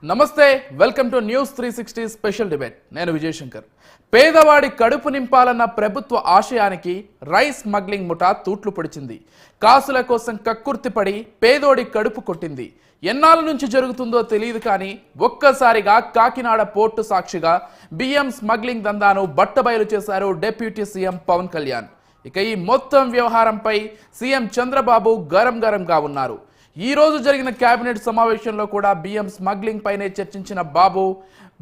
నమస్తే, welcome to news 360 special debate. నేను విజయ్ శంకర్. పేదవాడి కడుపు నింపాలన్న ప్రభుత్వ ఆశయానికి రైస్ స్మగ్లింగ్ ముఠా తూట్లు పొడిచింది. కాసుల కోసం కక్కుర్తిపడి పేదోడి కడుపు కొట్టింది. ఎన్నాళ్ళ నుంచి జరుగుతుందో తెలియదు కానీ ఒక్కసారిగా కాకినాడ పోర్టు సాక్షిగా బియ్యం స్మగ్లింగ్ దందాను బట్టబయలు చేశారు డిప్యూటీ సీఎం పవన్ కళ్యాణ్. ఇక ఈ మొత్తం వ్యవహారంపై సీఎం చంద్రబాబు గరంగా ఉన్నారు. ఈ రోజు జరిగిన కేబినెట్ సమావేశంలో కూడా బియ్యం స్మగ్లింగ్ పైనే చర్చించిన బాబు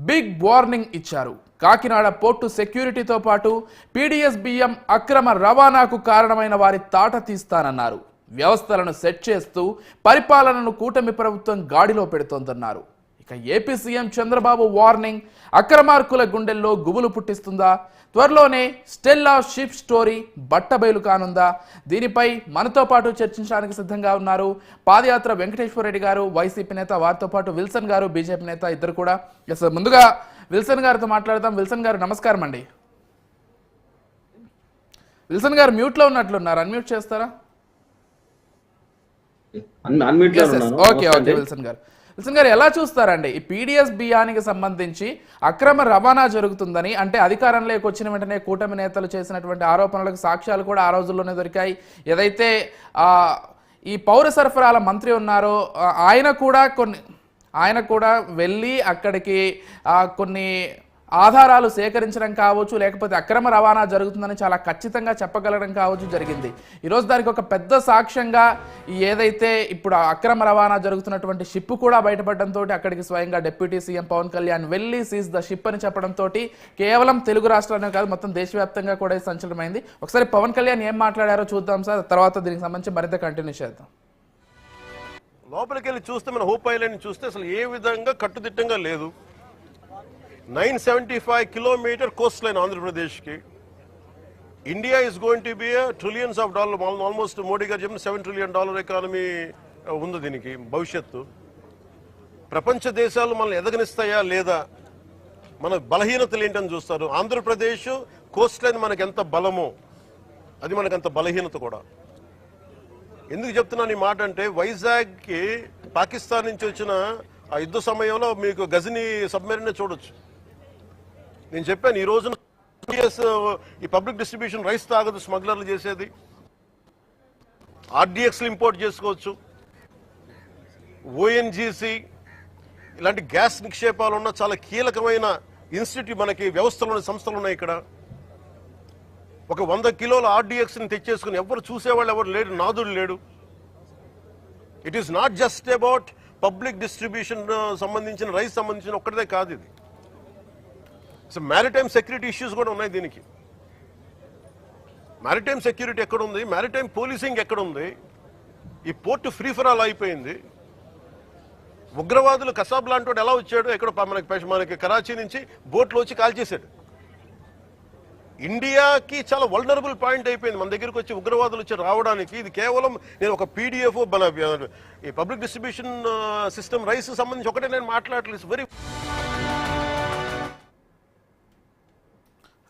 బిగ్ వార్నింగ్ ఇచ్చారు. కాకినాడ పోర్టు సెక్యూరిటీతో పాటు పీడీఎస్ బియ్యం అక్రమ రవాణాకు కారణమైన వారి తాట తీస్తానన్నారు. వ్యవస్థలను సెట్ చేస్తూ పరిపాలనను కూటమి ప్రభుత్వం గాడిలో పెడుతోందన్నారు. ఇక ఏపీ సీఎం చంద్రబాబు వార్నింగ్ అక్రమార్కుల గుండెల్లో గుబులు పుట్టిస్తుందా? త్వరలోనే స్టెల్లా షిప్ స్టోరీ బట్టబయలు కానుందా? దీనిపై మనతో పాటు చర్చించడానికి సిద్ధంగా ఉన్నారు పాదయాత్ర వెంకటేశ్వర రెడ్డి గారు, వైసీపీ నేత, వారితో పాటు విల్సన్ గారు, బీజేపీ నేత, ఇద్దరు కూడా. ముందుగా విల్సన్ గారితో మాట్లాడదాం. విల్సన్ గారు నమస్కారం అండి. విల్సన్ గారు మ్యూట్లో ఉన్నట్లున్నారు, అన్మ్యూట్ చేస్తారా? ఓకే విల్సన్ గారు. విల్సన్ గారు ఎలా చూస్తారండి ఈ పీడీఎస్ బియ్యానికి సంబంధించి అక్రమ రవాణా జరుగుతుందని? అంటే అధికారంలోకి వచ్చిన వెంటనే కూటమి నేతలు చేసినటువంటి ఆరోపణలకు సాక్ష్యాలు కూడా ఆ రోజుల్లోనే దొరికాయి. ఏదైతే ఈ పౌర సరఫరాల మంత్రి ఉన్నారో ఆయన కూడా వెళ్ళి అక్కడికి కొన్ని ఆధారాలు సేకరించడం కావచ్చు, లేకపోతే అక్రమ రవాణా జరుగుతుందని చాలా ఖచ్చితంగా చెప్పగలడం కావచ్చు జరిగింది. ఈరోజు దానికి ఒక పెద్ద సాక్ష్యంగా ఏదైతే ఇప్పుడు అక్రమ రవాణా జరుగుతున్నటువంటి షిప్ కూడా బయటపడడంతో అక్కడికి స్వయంగా డిప్యూటీ సీఎం పవన్ కళ్యాణ్ వెళ్ళి సీజ్ ద షిప్ అని చెప్పడంతో కేవలం తెలుగు రాష్ట్రాలనే కాదు మొత్తం దేశవ్యాప్తంగా కూడా సంచలనమైంది. ఒకసారి పవన్ కళ్యాణ్ ఏం మాట్లాడారో చూద్దాం సార్, తర్వాత దీనికి సంబంధించి మరింత కంటిన్యూ చేద్దాం. లోపలికి వెళ్ళి చూస్తే మన హోప్ ఐలాండ్ చూస్తే అసలు ఏ విధంగా కట్టుదిట్టంగా లేదు. 975 kilometer coastline Andhra ki. India is going to be a trillions of dollars, almost Modi garu cheppina $7 trillion economy undu diniki bhavishyattu. Prapancha deshalu manalni edaganistaya leda, mana balaheenatalu entani chustaru. Andhra Pradesh coastline manaki enta balamo adi manaki anta balahinata kuda. ఎందుకు చెప్తున్నాను ఈ మాట అంటే వైజాగ్ కి పాకిస్తాన్ నుంచి వచ్చిన ఆ యుద్ధ సమయంలో మీకు గజనీ సబ్మెరీన్ చూడొచ్చు. నేను చెప్పాను ఈ రోజున ఈ పబ్లిక్ డిస్ట్రిబ్యూషన్ రైస్ తాగదు స్మగ్లర్లు చేసేది. ఆర్డీఎక్స్లు ఇంపోర్ట్ చేసుకోవచ్చు. ఓఎన్జీసీ ఇలాంటి గ్యాస్ నిక్షేపాలు ఉన్న చాలా కీలకమైన ఇన్స్టిట్యూట్ మనకి వ్యవస్థలు సంస్థలు ఉన్నాయి ఇక్కడ. ఒక 100 కిలోల ఆర్డీఎక్స్ని తెచ్చేసుకుని ఎవరు చూసేవాళ్ళు ఎవరు లేడు, నాదుడు లేడు. It is not just about public distribution సంబంధించిన రైస్ సంబంధించిన ఒక్కటిదే కాదు ఇది. సో మ్యారిటైమ్ సెక్యూరిటీ ఇష్యూస్ కూడా ఉన్నాయి దీనికి. మ్యారిటైమ్ సెక్యూరిటీ ఎక్కడుంది, మ్యారిటైమ్ పోలీసింగ్ ఎక్కడుంది? ఈ పోర్టు ఫ్రీ ఫర్ ఆల్ అయిపోయింది. ఉగ్రవాదులు కసాబ్ లాంటి వాడు ఎలా వచ్చాడు, ఎక్కడ మనకి కరాచీ నుంచి బోట్లో వచ్చి కాల్చేశాడు. ఇండియాకి చాలా వల్నరబుల్ పాయింట్ అయిపోయింది మన దగ్గరికి వచ్చి ఉగ్రవాదులు వచ్చి రావడానికి. ఇది కేవలం నేను ఒక పీడిఎఫ్ ఈ పబ్లిక్ డిస్ట్రిబ్యూషన్ సిస్టమ్ రైస్ సంబంధించి ఒకటే నేను మాట్లాడలేదు. వెరీ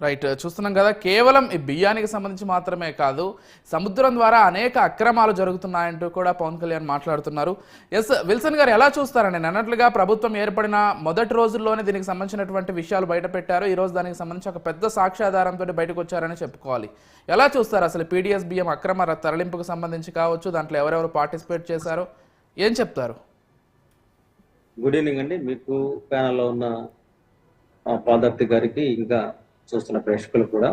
రైట్, చూస్తున్నాం కదా, కేవలం ఈ బియ్యానికి సంబంధించి మాత్రమే కాదు సముద్రం ద్వారా అనేక అక్రమాలు జరుగుతున్నాయంటూ కూడా పవన్ కళ్యాణ్ మాట్లాడుతున్నారు. ఎస్ విల్సన్ గారు ఎలా చూస్తారండి? అన్నట్లుగా ప్రభుత్వం ఏర్పడిన మొదటి రోజుల్లోనే దీనికి సంబంధించినటువంటి విషయాలు బయట పెట్టారు. ఈరోజు దానికి సంబంధించి ఒక పెద్ద సాక్ష్యాధారంతో బయటకు వచ్చారని చెప్పుకోవాలి. ఎలా చూస్తారు అసలు పీడీఎస్ బియ్యం అక్రమ తరలింపుకు సంబంధించి కావచ్చు, దాంట్లో ఎవరెవరు పార్టిసిపేట్ చేశారో ఏం చెప్తారు? గుడ్ ఈవినింగ్ అండి. మీకు ప్యానల్లో ఉన్న పాదర్తి గారికి ఇంకా చూస్తున్న ప్రేక్షకులు కూడా.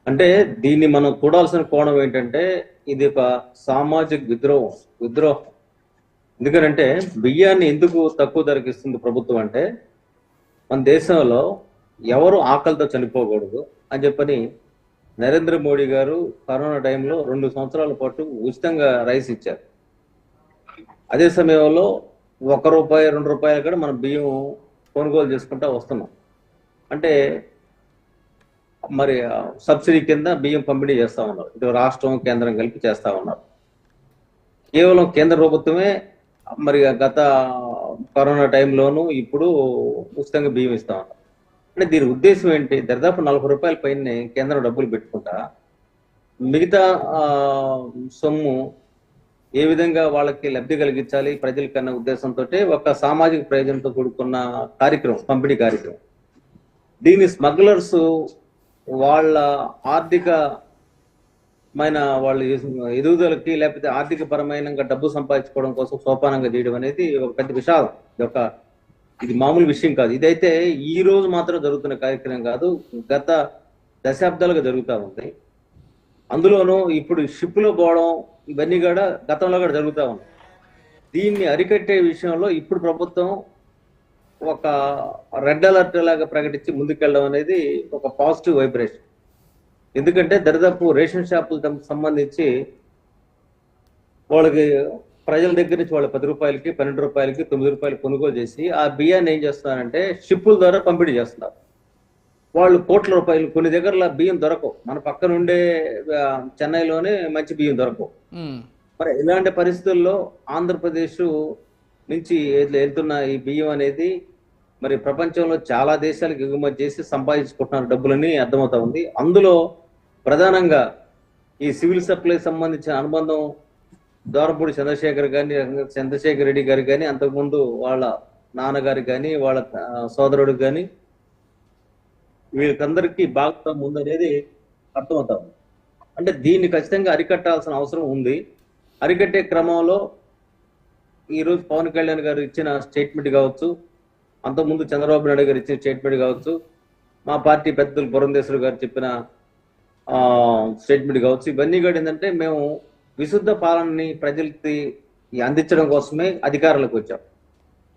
అంటే దీన్ని మనం చూడాల్సిన కోణం ఏంటంటే ఇది ఒక సామాజిక విద్రోహం. ఎందుకంటే బియ్యాన్ని ఎందుకు తక్కువ ధరకు ఇస్తుంది ప్రభుత్వం అంటే మన దేశంలో ఎవరు ఆకలితో చనిపోకూడదు అని చెప్పని నరేంద్ర మోడీ గారు కరోనా టైంలో 2 సంవత్సరాల పాటు ఉచితంగా రైస్ ఇచ్చారు. అదే సమయంలో ₹1, ₹2 కూడా మనం బియ్యం కొనుగోలు చేసుకుంటా వస్తున్నాం. అంటే మరి సబ్సిడీ కింద బియ్యం పంపిణీ చేస్తా ఉన్నారు. ఇటు రాష్ట్రం కేంద్రం కలిపి చేస్తా ఉన్నారు. కేవలం కేంద్ర ప్రభుత్వమే మరి గత కరోనా టైంలోనూ ఇప్పుడు ఉచితంగా బియ్యం ఇస్తా ఉన్నారు. అంటే దీని ఉద్దేశం ఏంటి? దాదాపు ₹40 పైన కేంద్రం డబ్బులు పెట్టుకుంటా మిగతా సొమ్ము ఏ విధంగా వాళ్ళకి లబ్ధి కలిగించాలి ప్రజలకి అన్న ఉద్దేశంతో ఒక సామాజిక ప్రయోజనంతో కూడుకున్న కార్యక్రమం, పంపిణీ కార్యక్రమం. దీని స్మగ్లర్స్ వాళ్ళ ఆర్థికమైన వాళ్ళ ఎదుగుదలకి లేకపోతే ఆర్థిక పరమైన డబ్బు సంపాదించుకోవడం కోసం సోపానంగా చేయడం అనేది ఒక పెద్ద విషాదం. ఇది మామూలు విషయం కాదు. ఇదైతే ఈ రోజు మాత్రం జరుగుతున్న కార్యక్రమం కాదు, గత దశాబ్దాలుగా జరుగుతూ ఉంది. అందులోనూ ఇప్పుడు షిప్లో పోవడం ఇవన్నీ కూడా గతంలో కూడా జరుగుతూ ఉంది. దీన్ని అరికట్టే విషయంలో ఇప్పుడు ప్రభుత్వం ఒక రెడ్ అలర్ట్ లాగా ప్రకటించి ముందుకెళ్ళడం అనేది ఒక పాజిటివ్ వైబ్రేషన్. ఎందుకంటే దరిదాపు రేషన్ షాపులకు సంబంధించి వాళ్ళకి ప్రజల దగ్గర నుంచి వాళ్ళ 10 రూపాయలకి, 12 రూపాయలకి, 9 రూపాయలు కొనుగోలు చేసి ఆ బియ్యాన్ని ఏం చేస్తున్నారంటే షిప్పుల ద్వారా పంపిణీ చేస్తున్నారు. వాళ్ళు కోట్ల రూపాయలు, కొన్ని దగ్గర బియ్యం దొరకవు. మన పక్కన ఉండే చెన్నైలోనే మంచి బియ్యం దొరకవు. మరి ఇలాంటి పరిస్థితుల్లో ఆంధ్రప్రదేశ్ నుంచి వెళ్తున్న ఈ బియ్యం అనేది మరి ప్రపంచంలో చాలా దేశాలకు ఎగుమతి చేసి సంపాదించుకుంటున్నారు డబ్బులని అర్థమవుతా ఉంది. అందులో ప్రధానంగా ఈ సివిల్ సప్లై సంబంధించిన అనుబంధం దోరపూడి చంద్రశేఖర్ రెడ్డి గారికి కానీ, అంతకుముందు వాళ్ళ నాన్నగారికి కానీ, వాళ్ళ సోదరుడికి కానీ, వీళ్ళకందరికీ భాగస్వామ్యం ఉందనేది అర్థమవుతా ఉంది. అంటే దీన్ని ఖచ్చితంగా అరికట్టాల్సిన అవసరం ఉంది. అరికట్టే క్రమంలో ఈరోజు పవన్ కళ్యాణ్ గారు ఇచ్చిన స్టేట్మెంట్ కావచ్చు, అంతకుముందు చంద్రబాబు నాయుడు గారు ఇచ్చిన స్టేట్మెంట్ కావచ్చు, మా పార్టీ పెద్దలు పురంధేశ్వరి గారు చెప్పిన స్టేట్మెంట్ కావచ్చు, ఇవన్నీ కూడా ఏంటంటే మేము విశుద్ధ పాలనని ప్రజలకి అందించడం కోసమే అధికారులకు వచ్చాం.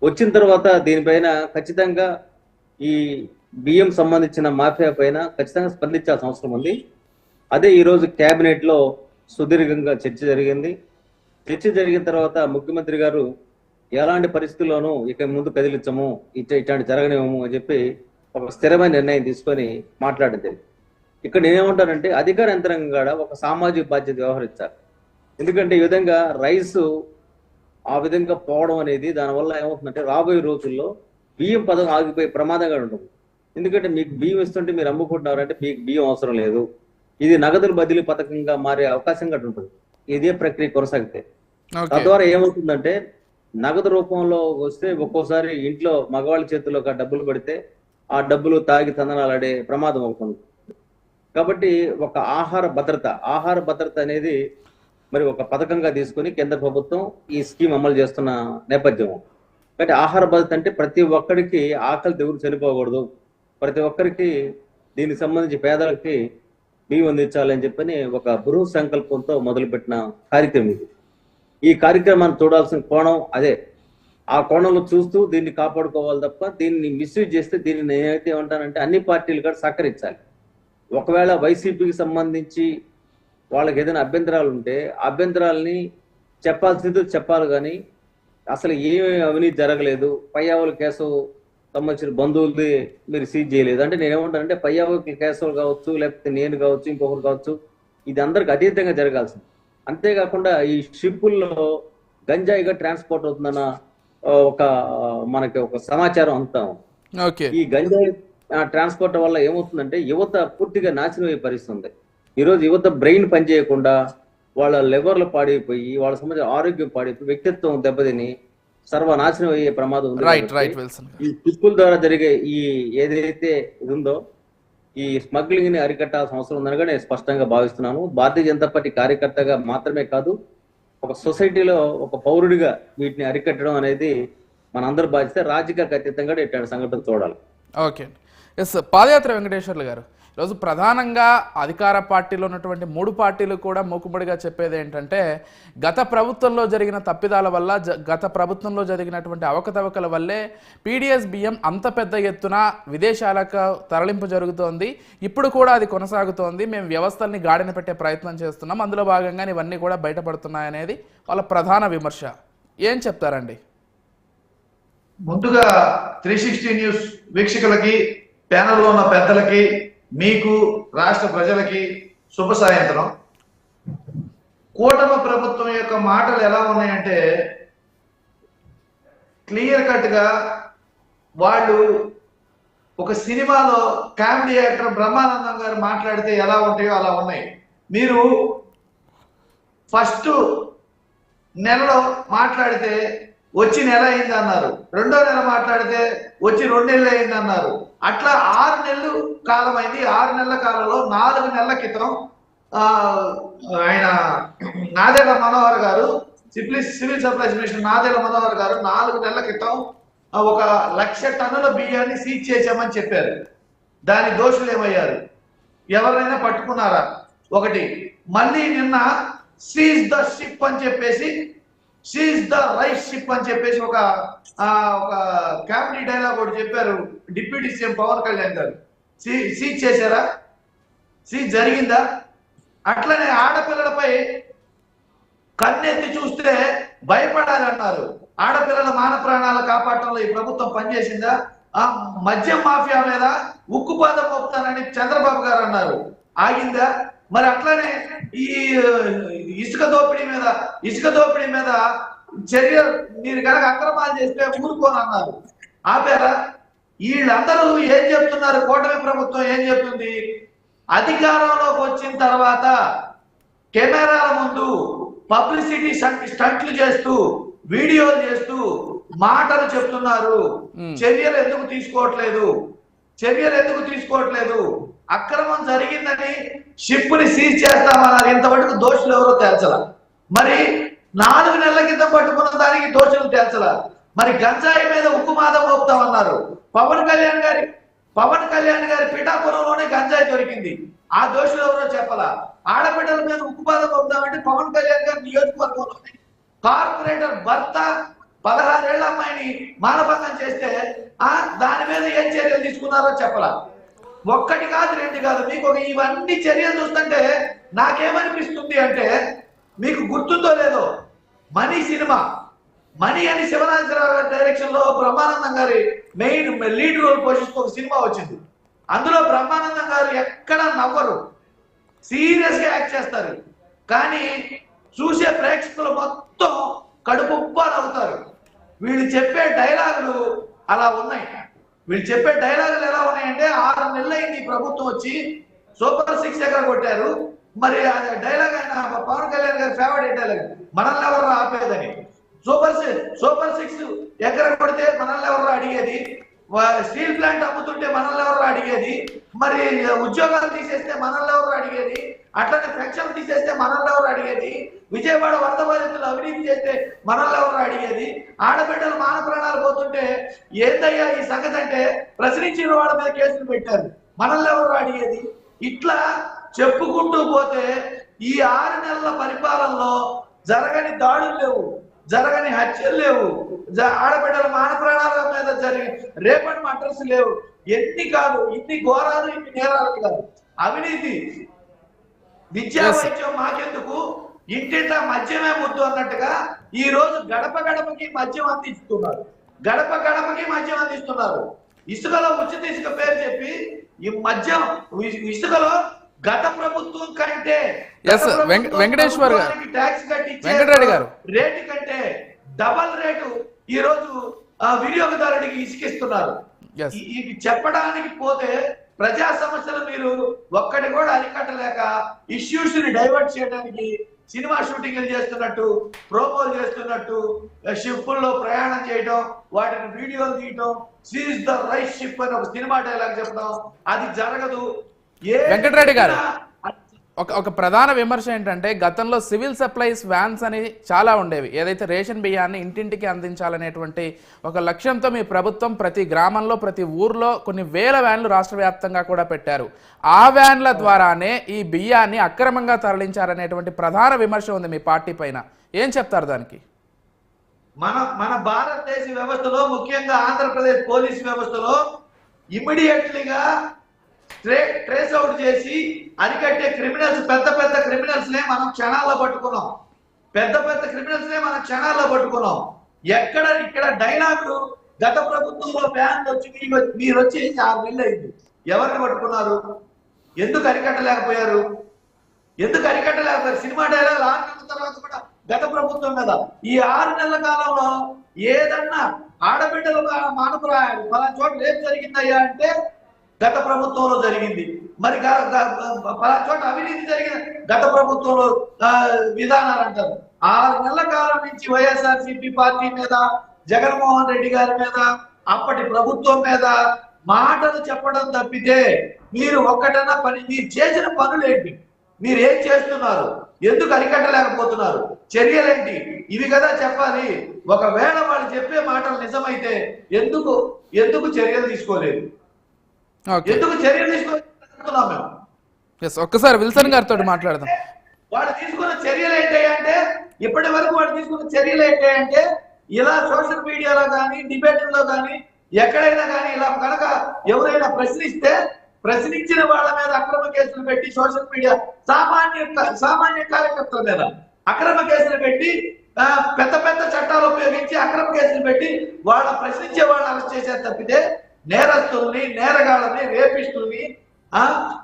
వచ్చిన తర్వాత దీనిపైన ఖచ్చితంగా ఈ బియ్యం సంబంధించిన మాఫియా పైన ఖచ్చితంగా స్పందించాల్సిన అవసరం ఉంది. అదే ఈరోజు కేబినెట్ లో సుదీర్ఘంగా చర్చ జరిగింది. చర్చ జరిగిన తర్వాత ముఖ్యమంత్రి గారు ఎలాంటి పరిస్థితుల్లోనూ ఇక ముందు కదిలించము, ఇట్లాంటి జరగనివ్వము అని చెప్పి ఒక స్థిరమైన నిర్ణయం తీసుకొని మాట్లాడడం జరిగింది. ఇక్కడ నేనేమంటానంటే అధికార యంత్రాంగం కూడా ఒక సామాజిక బాధ్యత వ్యవహరించాలి. ఎందుకంటే ఈ విధంగా రైస్ ఆ విధంగా పోవడం అనేది దానివల్ల ఏమవుతుందంటే రాబోయే రోజుల్లో బియ్యం పథకం ఆగిపోయే ప్రమాదంగా ఉంటుంది. ఎందుకంటే మీకు బియ్యం ఇస్తుంటే మీరు అమ్ముకుంటున్నారంటే మీకు బియ్యం అవసరం లేదు, ఇది నగదుల బదిలీ పథకంగా మారే అవకాశం కూడా ఉంటుంది ఇదే ప్రక్రియ కొనసాగితే. తద్వారా ఏమవుతుందంటే నగదు రూపంలో వస్తే ఒక్కోసారి ఇంట్లో మగవాళ్ళ చేతుల్లో డబ్బులు పడితే ఆ డబ్బులు తాగి తందనాలాడే ప్రమాదం అవుతుంది. కాబట్టి ఒక ఆహార భద్రత అనేది మరి ఒక పథకంగా తీసుకుని కేంద్ర ప్రభుత్వం ఈ స్కీమ్ అమలు చేస్తున్న నేపథ్యం. కాబట్టి ఆహార భద్రత అంటే ప్రతి ఒక్కరికి ఆకలి తెగులు చనిపోకూడదు, ప్రతి ఒక్కరికి దీనికి సంబంధించి పేదలకి బియ్యం అందించాలని చెప్పని ఒక బృహత్ సంకల్పంతో మొదలుపెట్టిన కార్యక్రమం ఇది. ఈ కార్యక్రమాన్ని చూడాల్సిన కోణం అదే. ఆ కోణంలో చూస్తూ దీన్ని కాపాడుకోవాలి తప్ప దీన్ని మిస్యూజ్ చేస్తే దీన్ని నేనైతే ఏమంటానంటే అన్ని పార్టీలు కూడా సహకరించాలి. ఒకవేళ వైసీపీకి సంబంధించి వాళ్ళకి ఏదైనా అభ్యంతరాలు ఉంటే అభ్యంతరాలని చెప్పాల్సిందో చెప్పాలి, కానీ అసలు ఏమి అవినీతి జరగలేదు, పయ్యావుల కేసు సంబంధించిన బంధువులది మీరు సీజ్ చేయలేదు అంటే నేనేమంటానంటే పయ్యావుల కేసులు కావచ్చు, లేకపోతే నేను కావచ్చు, ఇంకొకరు కావచ్చు, ఇది అందరికి అతీతంగా జరగాల్సింది. అంతేకాకుండా ఈ షిప్పుల్లో గంజాయిగా ట్రాన్స్పోర్ట్ అవుతుందన్న మనకి ఒక సమాచారం అంతా. ఈ గంజాయి ట్రాన్స్పోర్ట్ వల్ల ఏమవుతుందంటే యువత పూర్తిగా నాశనం అయ్యే పరిస్థితుంది. ఈరోజు యువత బ్రెయిన్ పనిచేయకుండా వాళ్ళ లివర్లు పాడైపోయి వాళ్ళ సంబంధించిన ఆరోగ్యం పాడైపోయి వ్యక్తిత్వం దెబ్బతిని సర్వనాశనం అయ్యే ప్రమాదం ఉంది. ఈ షిప్పుల ద్వారా జరిగే ఈ ఏదైతే ఇది ఉందో ఈ స్మగ్లింగ్ ని అరికట్టాల్సిన అవసరం ఉందని నేను స్పష్టంగా భావిస్తున్నాను. భారతీయ జనతా పార్టీ కార్యకర్తగా మాత్రమే కాదు, ఒక సొసైటీలో ఒక పౌరుడిగా వీటిని అరికట్టడం అనేది మనందరి బాధ్యత. రాజకీయాలకు అతీతంగా ఇట్లాంటి సంఘటన చూడాలి. Okay, yes. పాదయాత్ర వెంకటేశ్వర్లు గారు, ఈరోజు ప్రధానంగా అధికార పార్టీలో ఉన్నటువంటి 3 పార్టీలు కూడా మూకుమ్మడిగా చెప్పేది ఏంటంటే గత ప్రభుత్వంలో జరిగిన తప్పిదాల వల్ల, గత ప్రభుత్వంలో జరిగినటువంటి అవకతవకల వల్లే పీడిఎస్ బియ్యం అంత పెద్ద ఎత్తున విదేశాలకు తరలింపు జరుగుతోంది. ఇప్పుడు కూడా అది కొనసాగుతోంది. మేము వ్యవస్థల్ని గాడిన పెట్టే ప్రయత్నం చేస్తున్నాం, అందులో భాగంగా ఇవన్నీ కూడా బయటపడుతున్నాయనేది వాళ్ళ ప్రధాన విమర్శ. ఏం చెప్తారండి? ముందుగా 360 న్యూస్ వీక్షకులకి, ప్యానెల్లో ఉన్న పెద్దలకి, మీకు, రాష్ట్ర ప్రజలకి శుభ సాయంత్రం. కూటమి ప్రభుత్వం యొక్క మాటలు ఎలా ఉన్నాయంటే క్లియర్ కట్ గా వాళ్ళు ఒక సినిమాలో కామెడీ యాక్టర్ బ్రహ్మానందం గారు మాట్లాడితే ఎలా ఉంటాయో అలా ఉన్నాయి. మీరు ఫస్ట్ నెలలో మాట్లాడితే వచ్చి నెల అయింది అన్నారు, రెండో నెల మాట్లాడితే వచ్చి 2 నెలలు అయింది అన్నారు. అట్లా 6 నెలలు కాలం అయింది. 6 నెలల కాలంలో 4 నెలల క్రితం ఆయన నాదెళ్ల మనోహర్ గారు, civil supplies minister Nadella Manohar గారు 4 నెలల క్రితం 1,00,000 టన్నుల బియ్యాన్ని సీజ్ చేశామని చెప్పారు. దాని దోషులు ఏమయ్యారు? ఎవరైనా పట్టుకున్నారా? ఒకటి. మళ్ళీ నిన్న సీజ్ ద షిప్ అని చెప్పేసి, సీజ్ ద రైస్ షిప్ అని చెప్పేసి ఒక కామెడీ డైలాగ్ ఒకటి చెప్పారు డిప్యూటీ సీఎం పవన్ కళ్యాణ్ గారు. సీజ్ చేశారా? సీజ్ జరిగిందా? అట్లనే ఆడపిల్లలపై కన్నెత్తి చూస్తే భయపడాలన్నారు. ఆడపిల్లల మాన ప్రాణాలు కాపాడటంలో ఈ ప్రభుత్వం పనిచేసిందా? మద్యం మాఫియా మీద ఉక్కుపాదం మోపుతానని చంద్రబాబు గారు అన్నారు, ఆగిందా? మరి అట్లనే ఈ ఇసుక దోపిడీ మీద చర్యలు మీరు కనుక అక్రమాలు చేస్తే ఊరుకోనన్నారు, ఆపారా? వీళ్ళందరూ ఏం చెప్తున్నారు? కూటమి ప్రభుత్వం ఏం చెప్తుంది? అధికారంలోకి వచ్చిన తర్వాత కెమెరాల ముందు పబ్లిసిటీ స్టంట్లు చేస్తూ, వీడియోలు చేస్తూ మాటలు చెప్తున్నారు. చర్యలు ఎందుకు తీసుకోవట్లేదు? అక్రమం జరిగిందని షిప్ ని సీజ్ చేస్తామన్నారు. ఇంతవరకు దోషులు ఎవరో తేల్చల. మరి 4 నెలల క్రితం పట్టుకున్న దానికి దోషులు తేల్చల. మరి గంజాయి మీద ఉక్కుమాదం మోపుతామన్నారు. పవన్ కళ్యాణ్ గారి పిఠాపురంలోనే గంజాయి దొరికింది. ఆ దోషులు ఎవరో చెప్పలా. ఆడబిడ్డల మీద ఉక్కుమాదం మోపుతామంటే పవన్ కళ్యాణ్ గారి నియోజకవర్గంలోనే కార్పొరేటర్ భర్త 16 ఏళ్ల అమ్మాయిని మానభంగం చేస్తే దాని మీద ఏం చర్యలు తీసుకున్నారో చెప్పలా. 1 కాదు 2 కాదు, మీకు ఇవన్నీ చర్యలు చూస్తుంటే నాకేమనిపిస్తుంది అంటే, మీకు గుర్తుందో లేదో మనీ సినిమా, మనీ అని శివరాజరావు గారి డైరెక్షన్ లో బ్రహ్మానందం గారి లీడ్ రోల్ పోషిస్తూ ఒక సినిమా వచ్చింది. అందులో బ్రహ్మానందం గారు ఎక్కడ నవ్వరు, సీరియస్ గా యాక్ట్ చేస్తారు. కానీ చూసే ప్రేక్షకులు మొత్తం కడుపు ఉప్పాలవుతారు. వీళ్ళు చెప్పే డైలాగులు అలా ఉన్నాయి. ఎలా ఉన్నాయంటే, 6 నెలలు అయింది ప్రభుత్వం వచ్చి, సూపర్ 6 ఎక్కడ కొట్టారు. మరి డైలాగ్ అయినా పవన్ కళ్యాణ్ గారి ఫేవరెట్ డైలాగ్, మనల్ని ఎవరు ఆపేదని. సూపర్ 6 ఎక్కడ కొడితే మనల్ని ఎవరు అడిగేది? స్టీల్ ప్లాంట్ అమ్ముతుంటే మనల్ని ఎవరు అడిగేది? మరి ఉద్యోగాలు తీసేస్తే మనల్ని ఎవరు అడిగేది? అట్లనే పెన్షన్ తీసేస్తే మనల్ని ఎవరు అడిగేది? విజయవాడ వరద బాధితులు అవినీతి చేస్తే మనల్ని ఎవరు అడిగేది? ఆడబిడ్డలు మాన ప్రాణాలు పోతుంటే ఏందయ్యా ఈ సంగతి అంటే ప్రశ్నించిన వాళ్ళ మీద కేసులు పెట్టారు, మనల్ని ఎవరు అడిగేది? ఇట్లా చెప్పుకుంటూ పోతే ఈ 6 నెలల పరిపాలనలో జరగని దాడులు లేవు, జరగని హత్యలు లేవు, ఆడబిడ్డల మాన ప్రాణాల మీద జరిగిన రేపటి మటర్స్ లేవు. ఎన్ని కాదు, ఇన్ని ఘోరాలు, ఇన్ని నేరాలు కాదు. అవినీతి, విద్యా వైద్యం మాకెందుకు, ఇంటింట మద్యమే ముద్దు అన్నట్టుగా ఈ రోజు గడప గడపకి మద్యం అందిస్తున్నారు. ఇసుకలో ఉచిత ఇసుక పేరు చెప్పి ఈ మద్యం ఇసుకలో గత ప్రభుత్వం కంటే వెంకటేశ్వర్ ట్యాక్స్ కట్టి రేటు కంటే డబల్ రేటు ఈ రోజు వినియోగదారుడికి ఇసుకిస్తున్నారు. ఇది చెప్పడానికి పోతే ప్రజా సమస్యలు మీరు ఒక్కటి కూడా అరికట్టలేక ఇష్యూస్ ని డైవర్ట్ చేయడానికి సినిమా షూటింగ్లు చేస్తున్నట్టు, ప్రోమోలు చేస్తున్నట్టు, షిప్పుల్లో ప్రయాణం చేయడం, వాటిని వీడియోలు తీయటం, సీజ్ ద రైస్ షిప్ అని ఒక సినిమా డైలాగ్ చెప్పడం, అది జరగదు. వెంకటరెడ్డి గారు, ఒక ప్రధాన విమర్శ ఏంటంటే, గతంలో సివిల్ సప్లైస్ వ్యాన్స్ అని చాలా ఉండేవి. ఏదైతే రేషన్ బియ్యాన్ని ఇంటింటికి అందించాలనేటువంటి ఒక లక్ష్యంతో మీ ప్రభుత్వం ప్రతి గ్రామంలో, ప్రతి ఊర్లో కొన్ని వేల వ్యాన్లు రాష్ట్ర వ్యాప్తంగా కూడా పెట్టారు. ఆ వ్యాన్ల ద్వారానే ఈ బియ్యాన్ని అక్రమంగా తరలించారనేటువంటి ప్రధాన విమర్శ ఉంది మీ పార్టీ పైన. ఏం చెప్తారు దానికి? మన భారతదేశ వ్యవస్థలో, ముఖ్యంగా ఆంధ్రప్రదేశ్ పోలీస్ వ్యవస్థలో ఇమ్మీడియట్లీగా ట్రేస్ అవుట్ చేసి అరికట్టే క్రిమినల్స్, పెద్ద క్రిమినల్స్ నే మనం క్షణాల్లో పట్టుకున్నాం. ఇక్కడ డైలాగులు, గత ప్రభుత్వంలో బ్యాన్ వచ్చి మీరు వచ్చి 6 నెలలు అయింది, ఎవరిని పట్టుకున్నారు? ఎందుకు అరికట్టలేకపోయారు? సినిమా డైలాగ్ 6 నెలల తర్వాత కూడా గత ప్రభుత్వం మీద ఈ 6 నెలల కాలంలో ఏదన్నా ఆడబిడ్డలు మానప్రాయాలు పలా చోట రేపు జరిగిందయ్యా అంటే గత ప్రభుత్వంలో జరిగింది. మరి పలా చోట అవినీతి జరిగిన గత ప్రభుత్వంలో విధానాలు అంటారు. 6 నెలల కాలం నుంచి వైఎస్ఆర్సీపీ పార్టీ మీద, జగన్మోహన్ రెడ్డి గారి మీద, అప్పటి ప్రభుత్వం మీద మాటలు చెప్పడం తప్పితే మీరు ఒక్కటన్నా పని, మీరు చేసిన పనులేంటి, మీరు ఏం చేస్తున్నారు, ఎందుకు అరికట్టలేకపోతున్నారు, చర్యలేంటి, ఇవి కదా చెప్పాలి. ఒకవేళ వాళ్ళు చెప్పే మాటలు నిజమైతే ఎందుకు చర్యలు తీసుకోలేదు, ఎందుకు చర్యలు తీసుకోలేకపోతున్నాం మేము. ఒక్కసారి విల్సన్ గారితో మాట్లాడదాం. వాళ్ళు తీసుకున్న చర్యలు ఏంటంటే, ఇప్పటి వరకు వాళ్ళు తీసుకున్న చర్యలు ఏంటంటే, ఇలా సోషల్ మీడియాలో కానీ డిబేట్లో కానీ ఎక్కడైనా కానీ ఇలా కనుక ఎవరైనా ప్రశ్నించిన వాళ్ళ మీద అక్రమ కేసులు పెట్టి, సోషల్ మీడియా సామాన్య కార్యకర్తల మీద అక్రమ కేసులు పెట్టి, పెద్ద పెద్ద చట్టాలు ఉపయోగించి అక్రమ కేసులు పెట్టి వాళ్ళ ప్రశ్నించే వాళ్ళని అరెస్ట్ చేశారు తప్పితే నేరస్తుల్ని, నేరగాళ్ళని, రేపిస్తుల్ని,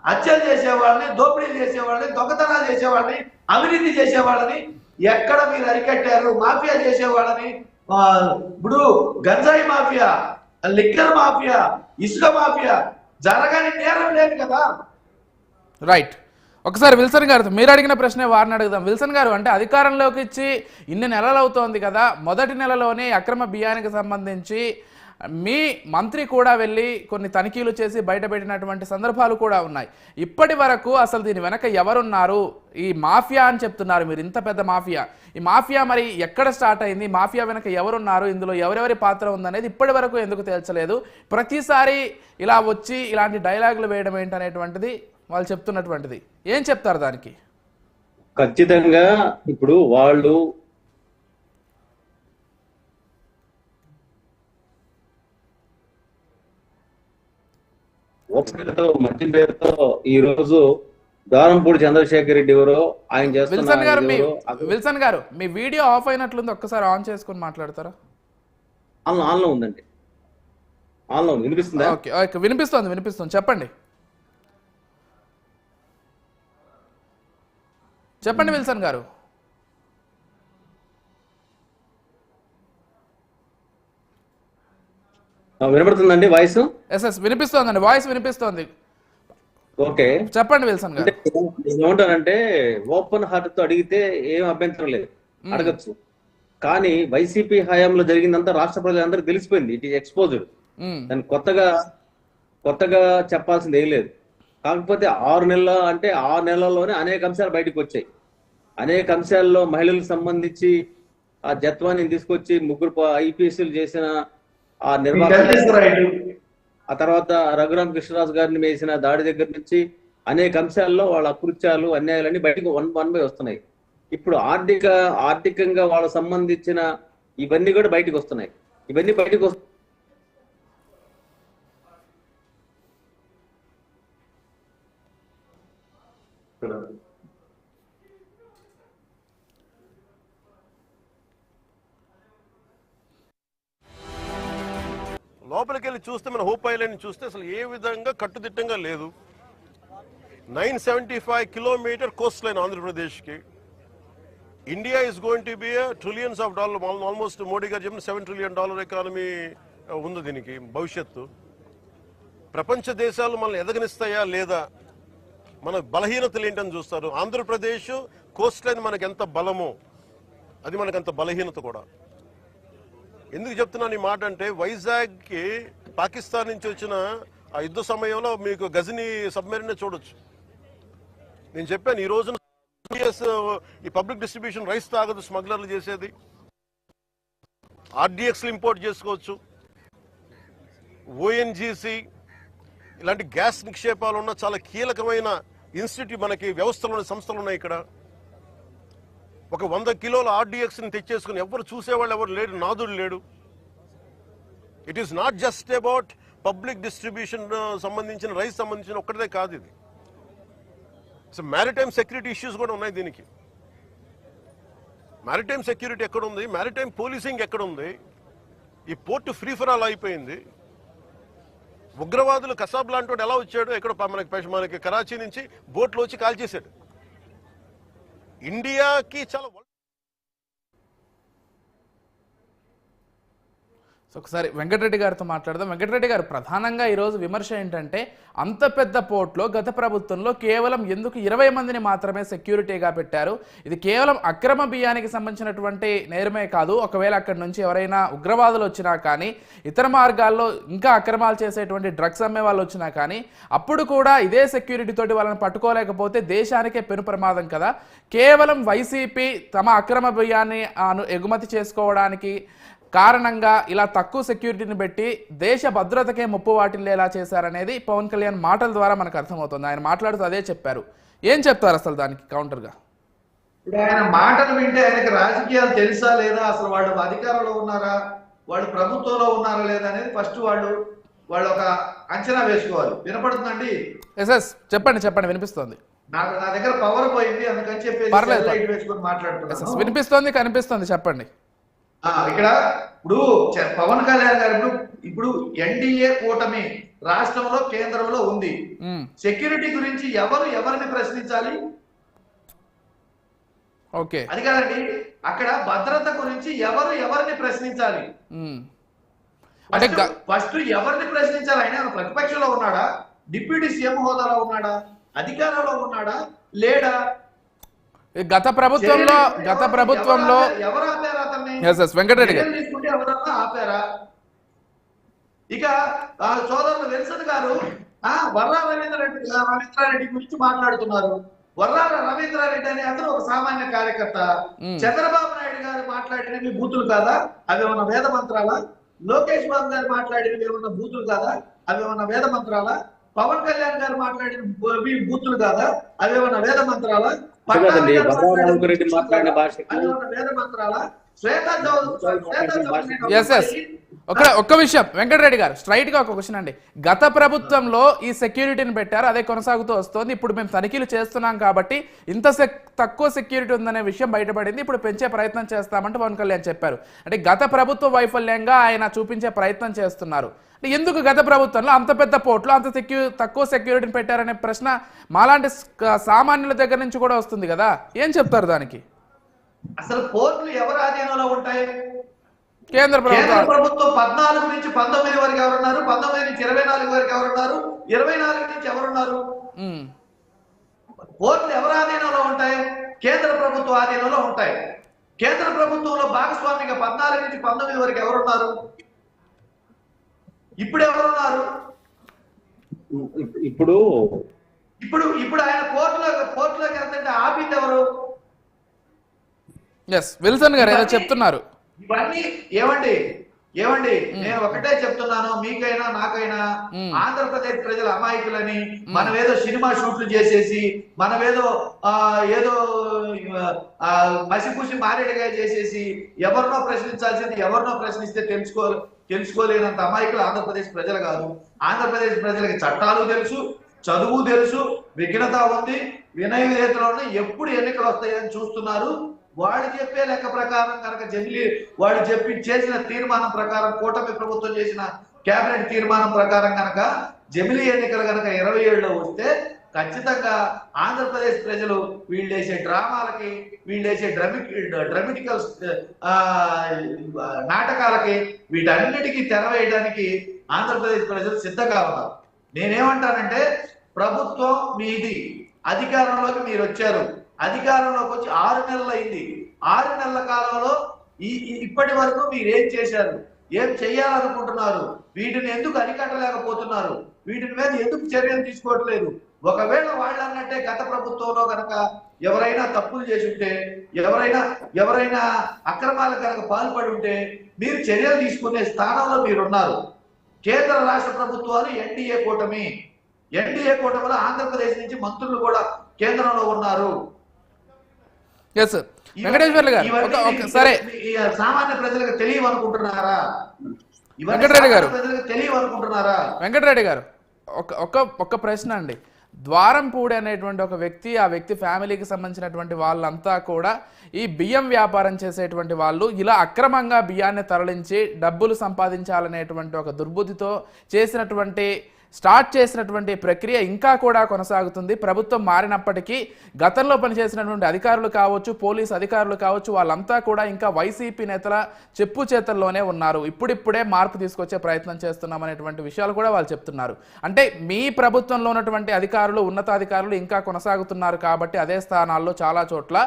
హత్యలు చేసేవాళ్ళని, దోపిడీలు చేసేవాళ్ళని, దొంగతనాలు చేసేవాళ్ళని, అవినీతి చేసేవాళ్ళని ఎక్కడ మీరు అరికట్టారు? మాఫియా చేసేవాళ్ళని, ఇప్పుడు గంజాయి మాఫియా, లిక్కర్ మాఫియా, ఇసుక మాఫియా జరగని నేరం లేదు కదా. రైట్. ఒకసారి విల్సన్ గారు మీరు అడిగిన ప్రశ్నే వారిని అడుగుదాం. విల్సన్ గారు, అంటే అధికారంలోకి ఇచ్చి ఇన్ని నెలలు అవుతోంది కదా, మొదటి నెలలోనే అక్రమ బియ్యానికి సంబంధించి మీ మంత్రి కూడా వెళ్ళి కొన్ని తనిఖీలు చేసి బయటపెట్టినటువంటి సందర్భాలు కూడా ఉన్నాయి. ఇప్పటి వరకు అసలు దీని వెనక ఎవరున్నారు? ఈ మాఫియా అని చెప్తున్నారు మీరు, ఇంత పెద్ద మాఫియా. ఈ మాఫియా మరి ఎక్కడ స్టార్ట్ అయింది? మాఫియా వెనక ఎవరున్నారు? ఇందులో ఎవరెవరి పాత్ర ఉందనేది ఇప్పటి వరకు ఎందుకు తేల్చలేదు? ప్రతిసారి ఇలా వచ్చి ఇలాంటి డైలాగులు వేయడం ఏంటనేటువంటిది వాళ్ళు చెప్తున్నటువంటిది. ఏం చెప్తారు దానికి? ఖచ్చితంగా ఇప్పుడు వాళ్ళు మంచి పేరుతో ఈ రోజు దారంపూడి చంద్రశేఖర్ రెడ్డి ఎవరో ఆయన విల్సన్ గారు మీ వీడియో ఆఫ్ అయినట్లుంది, ఒక్కసారి ఆన్ చేసుకుని మాట్లాడతారా? ఆన్లో ఉందండి. ఆన్లో వినిపిస్తుందా? ఓకే, వినిపిస్తుంది. చెప్పండి విల్సన్ గారు. వినపడుతుందండి వాయిస్? ఎస్ వినిపిస్తోందండి, వాయిస్ వినిపిస్తోంది. ఓకే, చెప్పండి విల్సన్ గారు. ఏమంటానంటే ఓపెన్ హార్ట్ తో అడిగితే ఏం అభ్యంతరం లేదు, అడగచ్చు. కానీ వైసీపీ హయాంలో జరిగిందంతా రాష్ట్ర ప్రజలందరికీ తెలిసిపోయింది. It is exposed. దాన్ని కొత్తగా చెప్పాల్సింది ఏం లేదు. కాకపోతే 6 నెలల్లోనే అనేక అంశాలు బయటకు వచ్చాయి. అనేక అంశాల్లో మహిళలకు సంబంధించి ఆ జత్వాన్ని తీసుకొచ్చి 3 ఐపీఎస్లు చేసిన ఆ ఆ తర్వాత రఘురామ కృష్ణరాజు గారిని వేసిన దాడి దగ్గర నుంచి అనేక అంశాల్లో వాళ్ళ అకృత్యాలు, అన్యాయాలన్నీ బయటకు వన్ బై వస్తున్నాయి. ఇప్పుడు ఆర్థికంగా వాళ్ళకు సంబంధించిన ఇవన్నీ కూడా బయటకు వస్తున్నాయి. ఇవన్నీ బయటకు లోపలికి వెళ్ళి చూస్తే మన హోప్ ఐలాండ్ చూస్తే అసలు ఏ విధంగా కట్టుదిట్టంగా లేదు. 975 కిలోమీటర్ కోస్ట్ లైన్ ఆంధ్రప్రదేశ్కి. India is going to be trillions of dollar, almost Modi గారు చెప్పిన $7 trillion ఎకానమీ ఉంది దీనికి భవిష్యత్తు. ప్రపంచ దేశాలు మనల్ని ఎదగనిస్తాయా లేదా, మన బలహీనతలు ఏంటని చూస్తారు. ఆంధ్రప్రదేశ్ కోస్ట్ లైన్ మనకి ఎంత బలమో అది మనకు అంత బలహీనత కూడా. ఎందుకు చెప్తున్నాను ఈ మాట అంటే, వైజాగ్కి పాకిస్తాన్ నుంచి వచ్చిన ఆ యుద్ధ సమయంలో మీకు గజనీ సబ్మెరీన్ చూడొచ్చు. నేను చెప్పాను ఈ రోజున ఈ పబ్లిక్ డిస్ట్రిబ్యూషన్ రైస్ తాగదు, స్మగ్లర్లు చేసేది. ఆర్డిఎక్స్లు ఇంపోర్ట్ చేసుకోవచ్చు. ఓఎన్జీసీ ఇలాంటి గ్యాస్ నిక్షేపాలు ఉన్న చాలా కీలకమైన ఇన్స్టిట్యూట్ మనకి వ్యవస్థలు సంస్థలు ఉన్నాయి ఇక్కడ. ఒక 100 కిలోల ఆర్డిఎక్స్ని తెచ్చేసుకుని ఎవరు చూసేవాళ్ళు ఎవరు లేడు, నాదుడు లేడు. It is not just about public distribution సంబంధించిన రైస్ సంబంధించిన ఒక్కటే కాదు ఇది. సో మ్యారిటైమ్ సెక్యూరిటీ ఇష్యూస్ కూడా ఉన్నాయి దీనికి. మ్యారిటైమ్ సెక్యూరిటీ ఎక్కడుంది, మ్యారిటైమ్ పోలీసింగ్ ఎక్కడుంది? ఈ పోర్టు ఫ్రీ ఫర్ ఆల్ అయిపోయింది. ఉగ్రవాదులు కసాబ్ లాంటి వాడు ఎలా వచ్చాడు, ఎక్కడ మనకి కరాచీ నుంచి బోట్లో వచ్చి కాల్ చేశాడు. ఇండియాకి చాలా సో ఒకసారి వెంకటరెడ్డి గారితో మాట్లాడదాం. వెంకటరెడ్డి గారు, ప్రధానంగా ఈరోజు విమర్శ ఏంటంటే అంత పెద్ద పోర్ట్లో గత ప్రభుత్వంలో కేవలం ఎందుకు 20 మందిని మాత్రమే సెక్యూరిటీగా పెట్టారు? ఇది కేవలం అక్రమ బియ్యానికి సంబంధించినటువంటి నేరమే కాదు, ఒకవేళ అక్కడి నుంచి ఎవరైనా ఉగ్రవాదులు వచ్చినా కానీ, ఇతర మార్గాల్లో ఇంకా అక్రమాలు చేసేటువంటి డ్రగ్స్ అమ్మే వాళ్ళు వచ్చినా కానీ అప్పుడు కూడా ఇదే సెక్యూరిటీ తోటి వాళ్ళని పట్టుకోలేకపోతే దేశానికే పెను ప్రమాదం కదా. కేవలం వైసీపీ తమ అక్రమ బియ్యాన్ని ఎగుమతి చేసుకోవడానికి కారణంగా ఇలా తక్కువ సెక్యూరిటీని పెట్టి దేశ భద్రతకే ముప్పు వాటిల్లేలా చేశారనేది పవన్ కళ్యాణ్ మాటల ద్వారా మనకు అర్థమవుతుంది. ఆయన మాట్లాడుతూ అదే చెప్పారు. ఏం చెప్తారు అసలు దానికి కౌంటర్గా? ఇప్పుడు ఆయన మాటలు వింటే ఆయనకి రాజకీయాలు తెలుసా లేదా, అసలు వాళ్ళు అధికారంలో ఉన్నారా, వాళ్ళు ప్రభుత్వంలో ఉన్నారా లేదా అనేది ఫస్ట్ వాళ్ళు ఒక అంచనా వేసుకోవాలి. వినపడుతుందండి? ఎస్ చెప్పండి వినిపిస్తోంది. నా దగ్గర పవర్ పోయింది, అందుకని చెప్పేసి లైట్ వేసుకొని మాట్లాడుతున్నాను. వినిపిస్తోంది, కనిపిస్తుంది, చెప్పండి. ఇక్కడ ఇప్పుడు పవన్ కళ్యాణ్ గారు ఇప్పుడు ఎన్డీఏ కూటమి రాష్ట్రంలో కేంద్రంలో ఉంది. సెక్యూరిటీ గురించి ఎవరిని ప్రశ్నించాలి? ఓకే, అది కాదండి, అక్కడ భద్రత గురించి ఎవరిని ప్రశ్నించాలి? ఫస్ట్ ఎవరిని ప్రశ్నించాలి? ఆయన ప్రతిపక్షంలో ఉన్నాడా, డిప్యూటీ సీఎం హోదాలో ఉన్నాడా, అధికారంలో ఉన్నాడా, లేడా? గత ప్రభుత్వంలో ఎవరు ఆపారా అతన్ని? వెంకటరెడ్డి గారు తీసుకుంటే ఎవరన్నా ఆపారా? ఇక సోదరులు విల్సన్ గారు వర్రా రవీంద్రారెడ్డి గురించి మాట్లాడుతున్నారు. వర్రా రవీంద్రారెడ్డి అనే అతను ఒక సామాన్య కార్యకర్త. చంద్రబాబు నాయుడు గారు మాట్లాడినవి బూతులు కాదా? అవి ఏమన్నా వేద మంత్రాలా? లోకేష్ బాబు గారు మాట్లాడినవి ఏమన్నా బూతులు కాదా? అవి ఏమన్నా వేద మంత్రాలా? పవన్ కళ్యాణ్ గారు మాట్లాడిన బూతులు కాదా? అవి ఏమన్నా వేద మంత్రాలా? మాట్లాడిన భాష వేద మంత్రాలా? శ్వేతా ఒక్క విషయం వెంకటరెడ్డి గారు, స్ట్రైట్ గా ఒక క్వశ్చన్ అండి. గత ప్రభుత్వంలో ఈ సెక్యూరిటీని పెట్టారు, అదే కొనసాగుతూ వస్తుంది. ఇప్పుడు మేము తనిఖీలు చేస్తున్నాం కాబట్టి ఇంత తక్కువ సెక్యూరిటీ ఉందనే విషయం బయటపడింది, ఇప్పుడు పెంచే ప్రయత్నం చేస్తామంటే పవన్ కళ్యాణ్ చెప్పారు. అంటే గత ప్రభుత్వ వైఫల్యంగా ఆయన చూపించే ప్రయత్నం చేస్తున్నారు. ఎందుకు గత ప్రభుత్వంలో అంత పెద్ద పోర్ట్లో అంత తక్కువ సెక్యూరిటీని పెట్టారనే ప్రశ్న మాలాంటి సామాన్యుల దగ్గర నుంచి కూడా వస్తుంది కదా. ఏం చెప్తారు దానికి? అసలు పోర్టులు ఎవరి ఆధీనంలో ఉంటాయి? కేంద్ర ప్రభుత్వం 14 నుంచి 19 వరకు ఎవరున్నారు, 19 నుంచి 24 వరకు ఎవరున్నారు, 24 నుంచి ఎవరున్నారు? పోర్టులు ఎవరి ఆధీనంలో ఉంటాయి? కేంద్ర ప్రభుత్వ ఆధీనంలో ఉంటాయి. కేంద్ర ప్రభుత్వంలో భాగస్వామిగా 14 నుంచి 19 వరకు ఎవరున్నారు? ఇప్పుడు ఎవరున్నారు? ఇప్పుడు ఆయన కోర్టులోకి వెళ్తుంటే ఆపింది ఎవరు? విల్సన్ గారు ఏదో చెప్తున్నారు. ఇవన్నీ ఏమండి నేను ఒకటే చెప్తున్నాను, మీకైనా నాకైనా, ఆంధ్రప్రదేశ్ ప్రజల అమాయకులని మనమేదో సినిమా షూట్లు చేసేసి మనమేదో ఏదో మసిపూసి మారేడుగా చేసేసి ఎవరినో ప్రశ్నించాల్సింది ఎవరినో ప్రశ్నిస్తే తెలుసుకోలేనంత అమాయకులు ఆంధ్రప్రదేశ్ ప్రజలు కాదు. ఆంధ్రప్రదేశ్ ప్రజలకి చట్టాలు తెలుసు, చదువు తెలుసు, విఘ్నత ఉంది, వినయ విధేయతలో ఎప్పుడు ఎన్నికలు వస్తాయని చూస్తున్నారు. వాళ్ళు చెప్పే లెక్క ప్రకారం కనుక వాళ్ళు చేసిన తీర్మానం ప్రకారం, కూటమి ప్రభుత్వం చేసిన కేబినెట్ తీర్మానం ప్రకారం కనుక జమిలీ ఎన్నికలు కనుక 27లో వస్తే ఖచ్చితంగా ఆంధ్రప్రదేశ్ ప్రజలు వీళ్ళు వేసే డ్రామాలకి, వీళ్ళు వేసే డ్రమిటికల్ నాటకాలకి, వీటన్నిటికీ తెర వేయడానికి ఆంధ్రప్రదేశ్ ప్రజలు సిద్ధంగా ఉన్నారు. నేనేమంటానంటే, ప్రభుత్వం మీది, అధికారంలోకి మీరు వచ్చారు, అధికారంలోకి వచ్చి 6 నెలలు అయింది. 6 నెలల కాలంలో ఇప్పటి వరకు మీరు ఏం చేశారు, ఏం చెయ్యాలనుకుంటున్నారు, వీటిని ఎందుకు అరికట్టలేకపోతున్నారు, వీటిని మీద ఎందుకు చర్యలు తీసుకోవట్లేదు? ఒకవేళ వాళ్ళు అన్నట్టే గత ప్రభుత్వంలో కనుక ఎవరైనా తప్పులు చేసి ఉంటే, ఎవరైనా అక్రమాలకు కనుక పాల్పడి ఉంటే మీరు చర్యలు తీసుకునే స్థానంలో మీరున్నారు. కేంద్ర రాష్ట్ర ప్రభుత్వాలు ఎన్డీఏ కూటమిలో ఆంధ్రప్రదేశ్ నుంచి మంత్రులు కూడా కేంద్రంలో ఉన్నారు. వెంకటేశ్వర్లు గారు, సరే, సామాన్య ప్రజలకు తెలియవనుకుంటున్నారా? వెంకటరెడ్డి గారు ఒక ప్రశ్న అండి. ద్వారంపూడి అనేటువంటి ఒక వ్యక్తి, ఆ వ్యక్తి ఫ్యామిలీకి సంబంధించినటువంటి వాళ్ళంతా కూడా ఈ బియ్యం వ్యాపారం చేసేటువంటి వాళ్ళు ఇలా అక్రమంగా బియ్యాన్ని తరలించి డబ్బులు సంపాదించాలనేటువంటి ఒక దుర్బుద్ధితో చేసినటువంటి స్టార్ట్ చేసినటువంటి ప్రక్రియ ఇంకా కూడా కొనసాగుతుంది. ప్రభుత్వం మారినప్పటికీ గతంలో పనిచేసినటువంటి అధికారులు కావచ్చు, పోలీస్ అధికారులు కావచ్చు, వాళ్ళంతా కూడా ఇంకా వైసీపీ నేతల చెప్పు చేతల్లోనే ఉన్నారు. ఇప్పుడిప్పుడే మార్పు తీసుకొచ్చే ప్రయత్నం చేస్తున్నామనేటువంటి విషయాలు కూడా వాళ్ళు చెప్తున్నారు. అంటే మీ ప్రభుత్వంలో ఉన్నటువంటి అధికారులు, ఉన్నతాధికారులు ఇంకా కొనసాగుతున్నారు కాబట్టి అదే స్థానాల్లో చాలా చోట్ల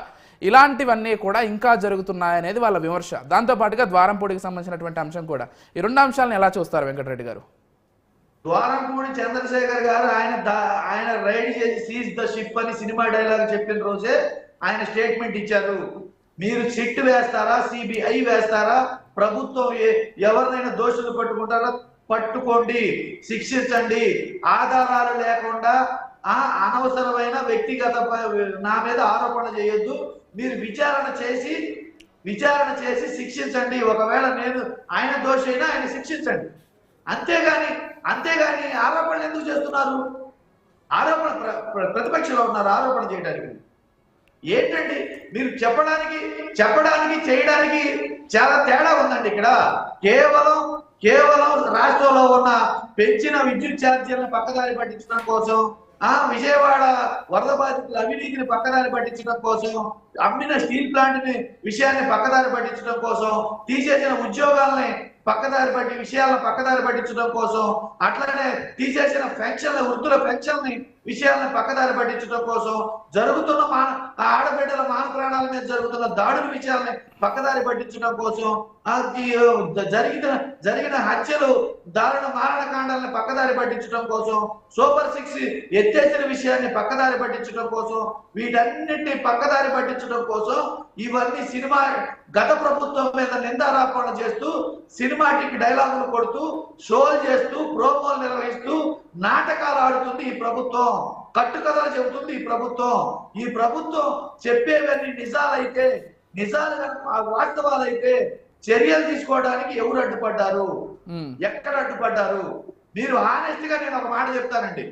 ఇలాంటివన్నీ కూడా ఇంకా జరుగుతున్నాయనేది వాళ్ళ విమర్శ. దాంతోపాటుగా ద్వారంపూడికి సంబంధించినటువంటి అంశం కూడా. ఈ రెండు అంశాలను ఎలా చూస్తారు వెంకటరెడ్డి గారు? ద్వారంపూడి చంద్రశేఖర్ గారు ఆయన రైడ్ చేసి సీజ్ ద షిప్ అని సినిమా డైలాగ్ చెప్పిన రోజే ఆయన స్టేట్మెంట్ ఇచ్చారు. మీరు సిట్ వేస్తారా, సిబిఐ వేస్తారా, ప్రభుత్వం ఎవరినైనా దోషులు పట్టుకుంటారా పట్టుకోండి, శిక్షించండి, ఆధారాలు లేకుండా అనవసరమైన వ్యక్తిగత నా మీద ఆరోపణ చేయొద్దు, మీరు విచారణ చేసి శిక్షించండి, ఒకవేళ నేను ఆయన దోషి అయినా ఆయన శిక్షించండి, అంతేగాని ఆరోపణలు ఎందుకు చేస్తున్నారు? ఆరోపణ ప్రతిపక్షంలో ఉన్నారు ఆరోపణ చేయడానికి. ఏంటండి మీరు చెప్పడానికి చేయడానికి చాలా తేడా ఉందండి. ఇక్కడ కేవలం రాష్ట్రంలో ఉన్న పెంచిన విద్యుత్ ఛార్జీలను పక్కదారి పట్టించడం కోసం, విజయవాడ వరద బాధితుల అవినీతిని పక్కదారి పట్టించడం కోసం, అమ్మిన స్టీల్ ప్లాంట్ విషయాన్ని పక్కదారి పట్టించడం కోసం, తీసేసిన ఉద్యోగాలని విషయాలను పక్కదారి పట్టించడం కోసం, అట్లనే తీసేసిన వృద్ధుల పెన్షన్ని విషయాలను పక్కదారి పట్టించడం కోసం, జరుగుతున్న ఆడబిడ్డల మాన ప్రాణాల మీద జరుగుతున్న దాడుల విషయాలని పక్కదారి పట్టించడం కోసం, జరిగిన హత్యలు, దారుణ మారణకాండాలను పక్కదారి పట్టించడం కోసం, సూపర్ 6 ఎత్తేసిన విషయాన్ని పక్కదారి పట్టించడం కోసం, వీటన్నిటిని పక్కదారి పట్టించడం కోసం ఇవన్నీ గత ప్రభుత్వం మీద నిందారోపణ చేస్తూ, సినిమాటిక్ డైలాగులు కొడుతూ, షోలు చేస్తూ, ప్రోమోలు నిర్వహిస్తూ నాటకాలు ఆడుతుంది ఈ ప్రభుత్వం, కట్టుకథలు చెబుతుంది ఈ ప్రభుత్వం చెప్పేవన్నీ నిజాలు వాస్తవాలైతే చర్యలు తీసుకోవడానికి ఎవరు అడ్డుపడ్డారు, ఎక్కడ అడ్డుపడ్డారు? మీరు హానెస్ట్ గా నేను ఒక మాట చెప్తానండి,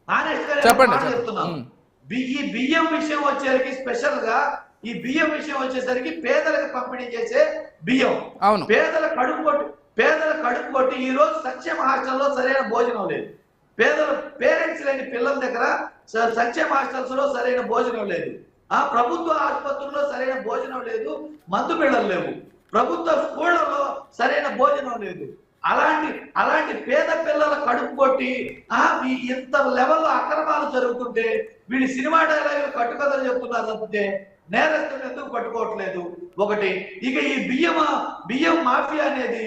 హానెస్ట్ గా చెప్తున్నాను. ఈ బియ్యం విషయం వచ్చేసరికి స్పెషల్ గా ఈ బియ్యం విషయం వచ్చేసరికి పేదలకు పంపిణీ చేసే బియ్యం, పేదల కడుపు కొట్టి ఈ రోజు సంక్షేమ హాస్టల్లో సరైన భోజనం లేదు, పేరెంట్స్ లేని పిల్లల దగ్గర సంక్షేమ హాస్టల్స్ లో సరైన భోజనం లేదు, ప్రభుత్వ ఆసుపత్రుల్లో సరైన భోజనం లేదు, మందు బిళ్ళలు లేవు, ప్రభుత్వ స్కూళ్లలో సరైన భోజనం లేదు. అలాంటి పేద పిల్లల కడుపు కొట్టి ఇంత లెవెల్లో అక్రమాలు జరుగుతుంటే వీళ్ళు సినిమా డైలాగులు కట్టుకథలు చెప్తున్నారు తప్పితే నేరస్తులు ఎందుకు పట్టుకోవట్లేదు? ఒకటి. ఇక ఈ బియ్యం మాఫియా అనేది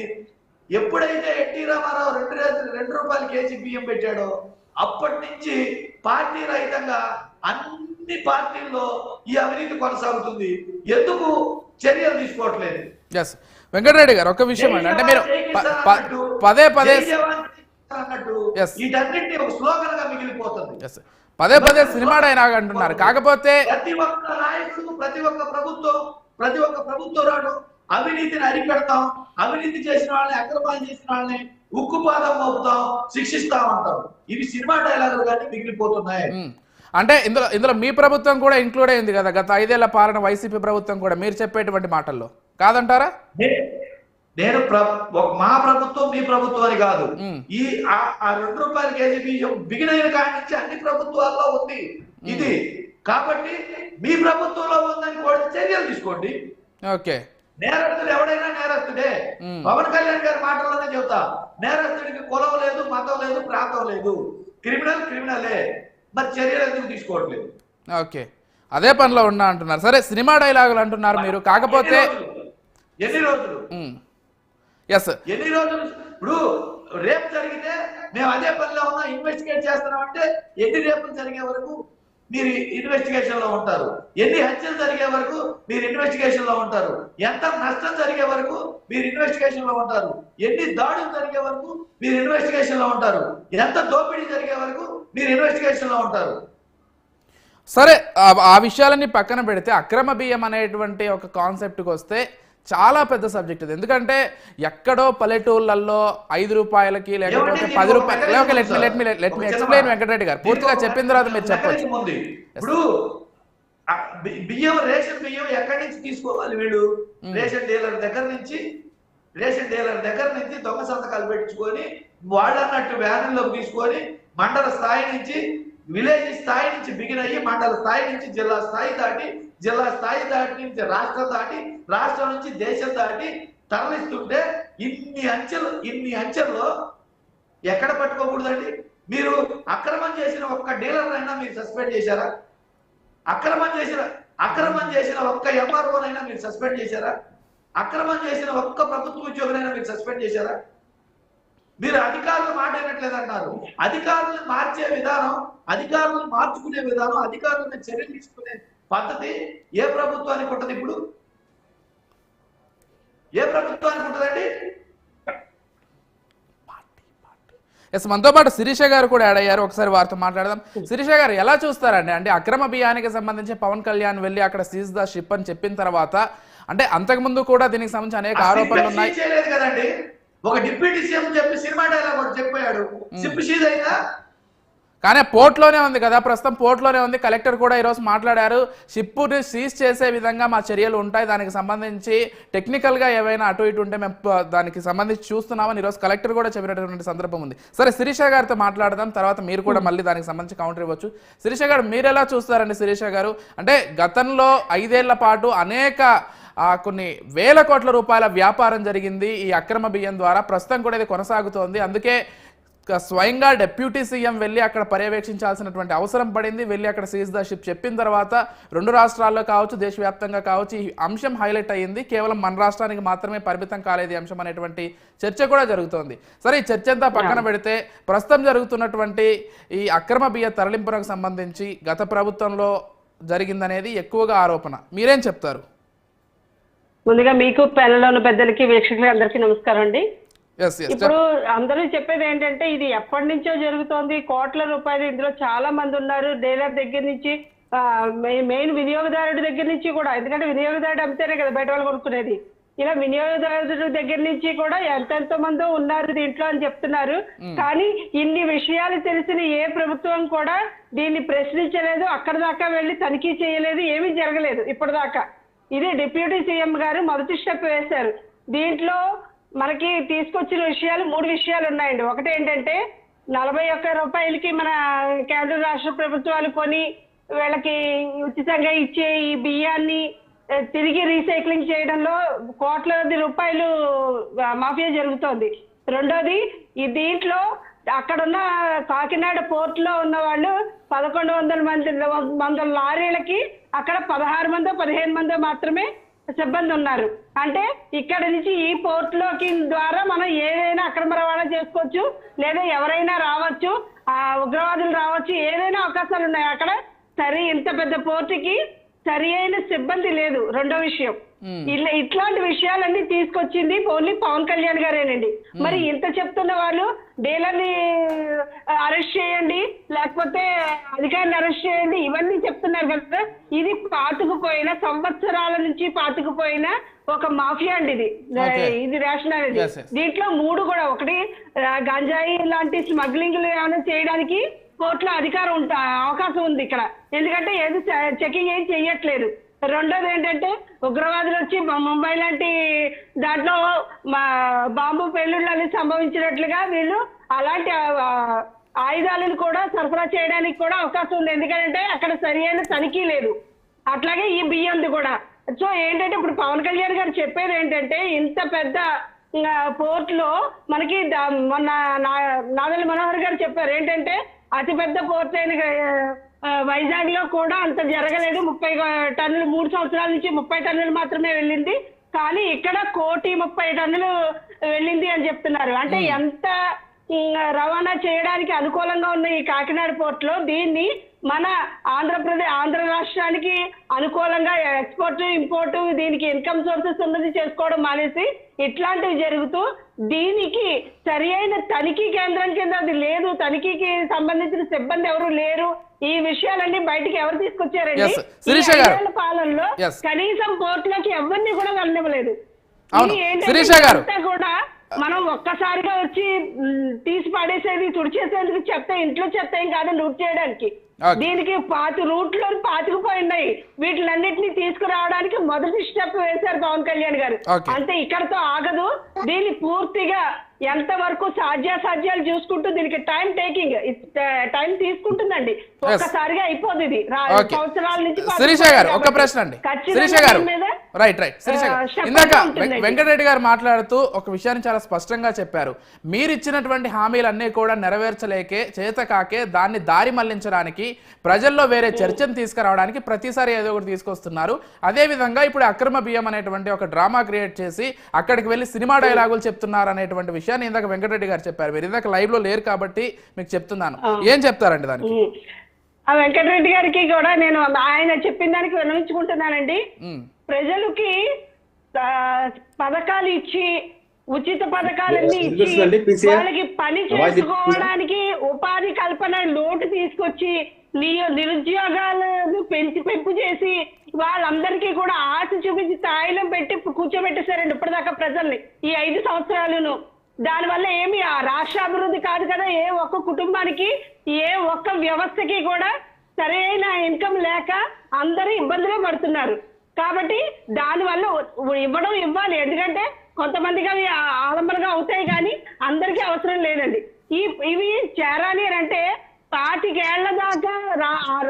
ఎప్పుడైతే ఎన్టీ రామారావు 2 రూపాయల కేజీ బియ్యం పెట్టాడో అప్పటి నుంచి పార్టీ రహితంగా అన్ని పార్టీల్లో ఈ అవినీతి కొనసాగుతుంది. ఎందుకు చర్యలు తీసుకోవట్లేదు? వెంకటరెడ్డి గారు ఒక విషయం అంటే మీరు పదే అన్నట్టు వీటన్నింటినీ ఒక స్లోగన్ గా మిగిలిపోతుంది. పదే సినిమా డైలాగ్ అంటున్నారు. కాకపోతే ప్రతి ఒక్క నాయకుడు, ప్రతి ఒక్క ప్రభుత్వం రాడు అవినీతిని అరికడతాం, అవినీతి చేసిన వాళ్ళని, అక్రమాలు చేసిన వాళ్ళని ఉక్కుపాదం మోపుతాం, శిక్షిస్తాం అంటాం. ఇవి సినిమా డైలాగులు కానీ మిగిలిపోతున్నాయి. అంటే ఇందులో మీ ప్రభుత్వం కూడా ఇంక్లూడ్ అయింది కదా, గత 5 ఏళ్ల పాలన వైసీపీ ప్రభుత్వం కూడా మీరు చెప్పేటువంటి మాటల్లో కాదంటారా? నేను మా ప్రభుత్వం మీ ప్రభుత్వం అని కాదు, ఈ 2 రూపాయల కేజీ బియ్యం బిగినైన కాడి నుంచి అన్ని ప్రభుత్వాల్లో ఉంది ఇది. కాబట్టి మీ ప్రభుత్వంలో ఉందని కూడా చర్యలు తీసుకోండి. ఓకే. నేరస్తుడు ఎవడైనా నేరస్తుడే. పవన్ కళ్యాణ్ గారి మాటల్లోనే చెబుతా, నేరస్తుడికి కులం లేదు, మతం లేదు, ప్రాంతం లేదు, క్రిమినలే. మరి చర్యలు ఎందుకు తీసుకోవట్లేదు? ఓకే, అదే పనిలో ఉన్నా అంటున్నారు. సరే, సినిమా డైలాగులు అంటున్నారు మీరు. కాకపోతే ఎన్ని రోజులు ఇప్పుడు రేపు జరిగితే మేము అదే పనిలో ఉన్నా, ఇన్వెస్టిగేట్ చేస్తున్నాం అంటే ఎన్ని రేపులు జరిగే వరకు మీరు ఇన్వెస్టిగేషన్ లో ఉంటారు, ఎన్ని హత్యలు జరిగే వరకు మీరు ఇన్వెస్టిగేషన్ లో ఉంటారు, ఎంత నష్టం జరిగే వరకు మీరు ఇన్వెస్టిగేషన్ లో ఉంటారు, ఎన్ని దాడులు జరిగే వరకు మీరు ఇన్వెస్టిగేషన్ లో ఉంటారు, ఎంత దోపిడీ జరిగే వరకు మీరు ఇన్వెస్టిగేషన్ లో ఉంటారు. సరే, ఆ విషయాలన్నీ పక్కన పెడితే అక్రమ బియ్యం అనేటువంటి ఒక కాన్సెప్ట్కి వస్తే చాలా పెద్ద సబ్జెక్ట్ ఇది. ఎందుకంటే ఎక్కడో పల్లెటూళ్ళల్లో 5 రూపాయలకి లేకపోతే 10 రూపాయలు. లెట్ మీ ఎక్స్ప్లెయిన్ వెంకటరెడ్డి గారు, పూర్తిగా చెప్పిన తర్వాత మీరు చెప్పచ్చు. ఇప్పుడు రేషన్ బియ్యం ఎక్కడి నుంచి తీసుకోవాలి? వీళ్ళు రేషన్ డీలర్ దగ్గర నుంచి రేషన్ డీలర్ దగ్గర నుంచి దొంగ సంతకాలు పెట్టించుకొని వాళ్ళన్నట్టు వ్యానుల్లోకి తీసుకొని మండల స్థాయి నుంచి విలేజ్ స్థాయి నుంచి బిగిన్ అయ్యి మండల స్థాయి నుంచి జిల్లా స్థాయి దాటి జిల్లా స్థాయి దాటి నుంచి రాష్ట్రం దాటి రాష్ట్రం నుంచి దేశం దాటి తరలిస్తుంటే ఇన్ని అంచెల్లో ఎక్కడ పట్టుకోకూడదండి? మీరు అక్రమం చేసిన ఒక్క డీలర్ అయినా మీరు సస్పెండ్ చేశారా? అక్రమం చేసిన ఒక్క ఎంఆర్ఓనైనా మీరు సస్పెండ్ చేశారా? అక్రమం చేసిన ఒక్క ప్రభుత్వ ఉద్యోగులైనా మీరు సస్పెండ్ చేశారా? మీరు అధికారులు మాట వినట్లేదన్నారు. అధికారులను మార్చే విధానం, అధికారులను మార్చుకునే విధానం, అధికారులను చర్యలు తీసుకునే పద్ధతి ఏ ప్రభుత్వానికి ఉంటుంది? ఇప్పుడు ఏ ప్రభుత్వానికి ఉంటుందండి? ఎస్, మనతో పాటు శిరీష గారు కూడా యాడ్ అయ్యారు. ఒకసారి వారితో మాట్లాడదాం. శిరీష గారు ఎలా చూస్తారండి? అంటే అక్రమ బియ్యానికి సంబంధించి పవన్ కళ్యాణ్ వెళ్ళి అక్కడ సీజ్ ద షిప్ అని చెప్పిన తర్వాత, అంటే అంతకుముందు కూడా దీనికి సంబంధించి అనేక ఆరోపణలు ఉన్నాయి కదండి. ఒక డిప్యూటీ సీఎం చెప్పి సినిమా డైలాగ్ ఒకటి చెప్పాడు, షిప్ సీజ్ అయిందా? కానీ పోర్ట్లోనే ఉంది కదా, ప్రస్తుతం పోర్ట్లోనే ఉంది. కలెక్టర్ కూడా ఈరోజు మాట్లాడారు, షిప్ని సీజ్ చేసే విధంగా మా చర్యలు ఉంటాయి, దానికి సంబంధించి టెక్నికల్గా ఏవైనా అటు ఇటు ఉంటే మేము దానికి సంబంధించి చూస్తున్నామని ఈరోజు కలెక్టర్ కూడా చెప్పినటువంటి సందర్భం ఉంది. సరే, శిరీష గారితో మాట్లాడదాం, తర్వాత మీరు కూడా మళ్ళీ దానికి సంబంధించి కౌంటర్ ఇవ్వచ్చు. శిరీష గారు, మీరు ఎలా చూస్తారండి? శిరీష గారు, అంటే గతంలో 5 ఏళ్ల పాటు అనేక కొన్ని వేల కోట్ల రూపాయల వ్యాపారం జరిగింది ఈ అక్రమ బియ్యం ద్వారా. ప్రస్తుతం కూడా ఇది కొనసాగుతోంది. అందుకే స్వయంగా డిప్యూటీ సీఎం వెళ్ళి అక్కడ పర్యవేక్షించాల్సినటువంటి అవసరం పడింది. వెళ్ళి అక్కడ సీజ్ ద షిప్ చెప్పిన తర్వాత 2 రాష్ట్రాల్లో కావచ్చు, దేశవ్యాప్తంగా కావచ్చు, ఈ అంశం హైలైట్ అయ్యింది. కేవలం మన రాష్ట్రానికి మాత్రమే పరిమితం కాలేదు ఈ అంశం అనేటువంటి చర్చ కూడా జరుగుతోంది. సరే, ఈ చర్చ అంతా పక్కన పెడితే ప్రస్తుతం జరుగుతున్నటువంటి ఈ అక్రమ బియ్య తరలింపునకు సంబంధించి గత ప్రభుత్వంలో జరిగిందనేది ఎక్కువగా ఆరోపణ. మీరేం చెప్తారు? ముందుగా మీకు ప్యానెల్లో ఉన్న పెద్దలకి, వీక్షకులకి అందరికీ నమస్కారం అండి. ఇప్పుడు అందరూ చెప్పేది ఏంటంటే, ఇది ఎప్పటి నుంచో జరుగుతోంది, కోట్ల రూపాయలు ఇందులో చాలా మంది ఉన్నారు. డీలర్ దగ్గర నుంచి మెయిన్ వినియోగదారుడి దగ్గర నుంచి కూడా, ఎందుకంటే వినియోగదారుడు అమ్మితేనే కదా బయట వాళ్ళు కొనుక్కునేది. ఇలా వినియోగదారుడి దగ్గర నుంచి కూడా ఎంతెంతో మంది ఉన్నారు దీంట్లో అని చెప్తున్నారు. కానీ ఇన్ని విషయాలు తెలిసిన ఏ ప్రభుత్వం కూడా దీన్ని ప్రశ్నించలేదు, అక్కడ దాకా వెళ్ళి తనిఖీ చేయలేదు, ఏమీ జరగలేదు ఇప్పటిదాకా. ఇది డిప్యూటీ సీఎం గారు మొదటి స్టెప్ వేశారు. దీంట్లో మనకి తీసుకొచ్చిన విషయాలు 3 విషయాలు ఉన్నాయండి. ఒకటి ఏంటంటే, 41 రూపాయలకి మన కేంద్ర రాష్ట్ర ప్రభుత్వాలు కొని వీళ్ళకి ఉచితంగా ఇచ్చే ఈ బియ్యాన్ని తిరిగి రీసైక్లింగ్ చేయడంలో కోట్లాది రూపాయలు మాఫియా జరుగుతోంది. రెండోది, ఈ దీంట్లో అక్కడున్న కాకినాడ పోర్ట్ లో ఉన్న వాళ్ళు 1100 లారీలకి అక్కడ 16 మందో 15 మందో మాత్రమే సిబ్బంది ఉన్నారు. అంటే ఇక్కడ నుంచి ఈ పోర్ట్ లోకి ద్వారా మనం ఏదైనా అక్రమ రవాణా చేసుకోవచ్చు, లేదా ఎవరైనా రావచ్చు, ఉగ్రవాదులు రావచ్చు, ఏదైనా అవకాశాలు ఉన్నాయి అక్కడ. సరే, ఇంత పెద్ద పోర్టుకి సరి అయిన సిబ్బంది లేదు. రెండో విషయం, ఇట్లాంటి విషయాలన్నీ తీసుకొచ్చింది ఓన్లీ పవన్ కళ్యాణ్ గారేనండి. మరి ఇంత చెప్తున్న వాళ్ళు డీలర్ని అరెస్ట్ చేయండి, లేకపోతే అధికారిని అరెస్ట్ చేయండి, ఇవన్నీ చెప్తున్నారు కదా. ఇది పాతుకుపోయిన, సంవత్సరాల నుంచి పాతుకుపోయిన ఒక మాఫియా అండి ఇది రేషన్ అనేది. దీంట్లో 3 కూడా, ఒకటి గంజాయి లాంటి స్మగ్లింగ్ ఏమైనా చేయడానికి కోర్టులో అధికారం అవకాశం ఉంది ఇక్కడ, ఎందుకంటే ఏది చెకింగ్ ఏం చెయ్యట్లేదు. రెండోది ఏంటంటే, ఉగ్రవాదులు వచ్చి ముంబై లాంటి దాంట్లో బాంబు పెళ్లిళ్ళు సంభవించినట్లుగా వీళ్ళు అలాంటి ఆయుధాలను కూడా సరఫరా చేయడానికి కూడా అవకాశం ఉంది, ఎందుకంటే అక్కడ సరి అయిన తనిఖీ లేదు. అట్లాగే ఈ బియ్యంది కూడా. సో ఏంటంటే, ఇప్పుడు పవన్ కళ్యాణ్ గారు చెప్పేది ఏంటంటే, ఇంత పెద్ద పోర్ట్ లో మనకి మొన్న నాదెళ్ల మనోహర్ గారు చెప్పారు ఏంటంటే, అతిపెద్ద పోర్ట్ అయిన వైజాగ్ లో కూడా అంత జరగలేదు. 30 టన్నులు 3 సంవత్సరాల నుంచి 30 టన్నులు మాత్రమే వెళ్ళింది, కానీ ఇక్కడ 1,30,00,000 టన్నులు వెళ్ళింది అని చెప్తున్నారు. అంటే ఎంత రవాణా చేయడానికి అనుకూలంగా ఉన్న ఈ కాకినాడ పోర్ట్ లో దీన్ని మన ఆంధ్ర రాష్ట్రానికి అనుకూలంగా ఎక్స్పోర్ట్ ఇంపోర్ట్ దీనికి ఇన్కమ్ సోర్సెస్ ఉన్నది చేసుకోవడం మానేసి ఇట్లాంటివి జరుగుతూ దీనికి సరి అయిన తనిఖీ కేంద్రం కింద అది లేదు, తనిఖీకి సంబంధించిన సిబ్బంది ఎవరు లేరు. ఈ విషయాలన్నీ బయటికి ఎవరు తీసుకొచ్చారండి? పాలనలో కనీసం పోర్టులోకి ఎవరిని కూడా వెళ్ళనివ్వలేదు. కూడా మనం ఒక్కసారిగా వచ్చి తీసి పడేసేది, తుడిచేసేందుకు చెత్త, ఇంట్లో చెత్త ఏం కాదు లూట్ చేయడానికి. దీనికి రూట్లో పాతుకుపోయినాయి. వీటిలన్నిటిని తీసుకురావడానికి మొదటి స్టెప్ వేశారు పవన్ కళ్యాణ్ గారు. అంతే, ఇక్కడతో ఆగదు. దీన్ని పూర్తిగా ఎంతవరకు సాధ్యాసాధ్యాలు చూసుకుంటూ దీనికి టైం తీసుకుంటుందండి. ఒక్కసారిగా అయిపోతుంది ఇది. సంవత్సరాల నుంచి శిరీష గారు ఒక ప్రశ్న అండి. శిరీష గారు రైట్ శిరీష గారు, ఇందాక వెంకటరెడ్డి గారు మాట్లాడుతూ ఒక విషయాన్ని చాలా స్పష్టంగా చెప్పారు. మీరు ఇచ్చినటువంటి హామీలన్నీ కూడా నెరవేర్చలేకే చేతకాకే దాన్ని దారి మళ్లించడానికి ప్రజల్లో వేరే చర్చను తీసుకురావడానికి ప్రతిసారి ఏదో ఒకటి తీసుకొస్తున్నారు. అదే విధంగా ఇప్పుడు అక్రమ బియ్యం అనేటువంటి ఒక డ్రామా క్రియేట్ చేసి అక్కడికి వెళ్ళి సినిమా డైలాగులు చెప్తున్నారు అనేటువంటి విషయాన్ని ఇందాక వెంకటరెడ్డి గారు చెప్పారు. మీరు ఇందాక లైవ్ లో లేరు కాబట్టి మీకు చెప్తున్నాను. ఏం చెప్తారండి దానికి? ఆ వెంకటరెడ్డి గారికి కూడా నేను ఆయన చెప్పిన దానికి విన్నవించుకుంటున్నానండి. ప్రజలకి పథకాలు ఇచ్చి ఉచిత పథకాలన్నీ ఇచ్చి వాళ్ళకి పని చేసుకోవడానికి ఉపాధి కల్పన లోటు తీసుకొచ్చి నిరుద్యోగాలను పెంపు చేసి వాళ్ళందరికీ కూడా ఆశ చూపించి తాయిలం పెట్టి కూర్చోబెట్టేశారండి ఇప్పటిదాకా ప్రజల్ని ఈ 5 సంవత్సరాలను. దానివల్ల ఏమి ఆ రాష్ట్ర అభివృద్ధి కాదు కదా. ఏ ఒక్క కుటుంబానికి ఏ ఒక్క వ్యవస్థకి కూడా సరైన ఇన్కమ్ లేక అందరూ ఇబ్బందులు పడుతున్నారు. కాబట్టి దానివల్ల ఇవ్వాలి. ఎందుకంటే కొంతమందికి అవి ఆడంబరంగా అవుతాయి కానీ అందరికీ అవసరం లేదండి. ఇవి చేరాలి అంటే 25 ఏళ్ల దాకా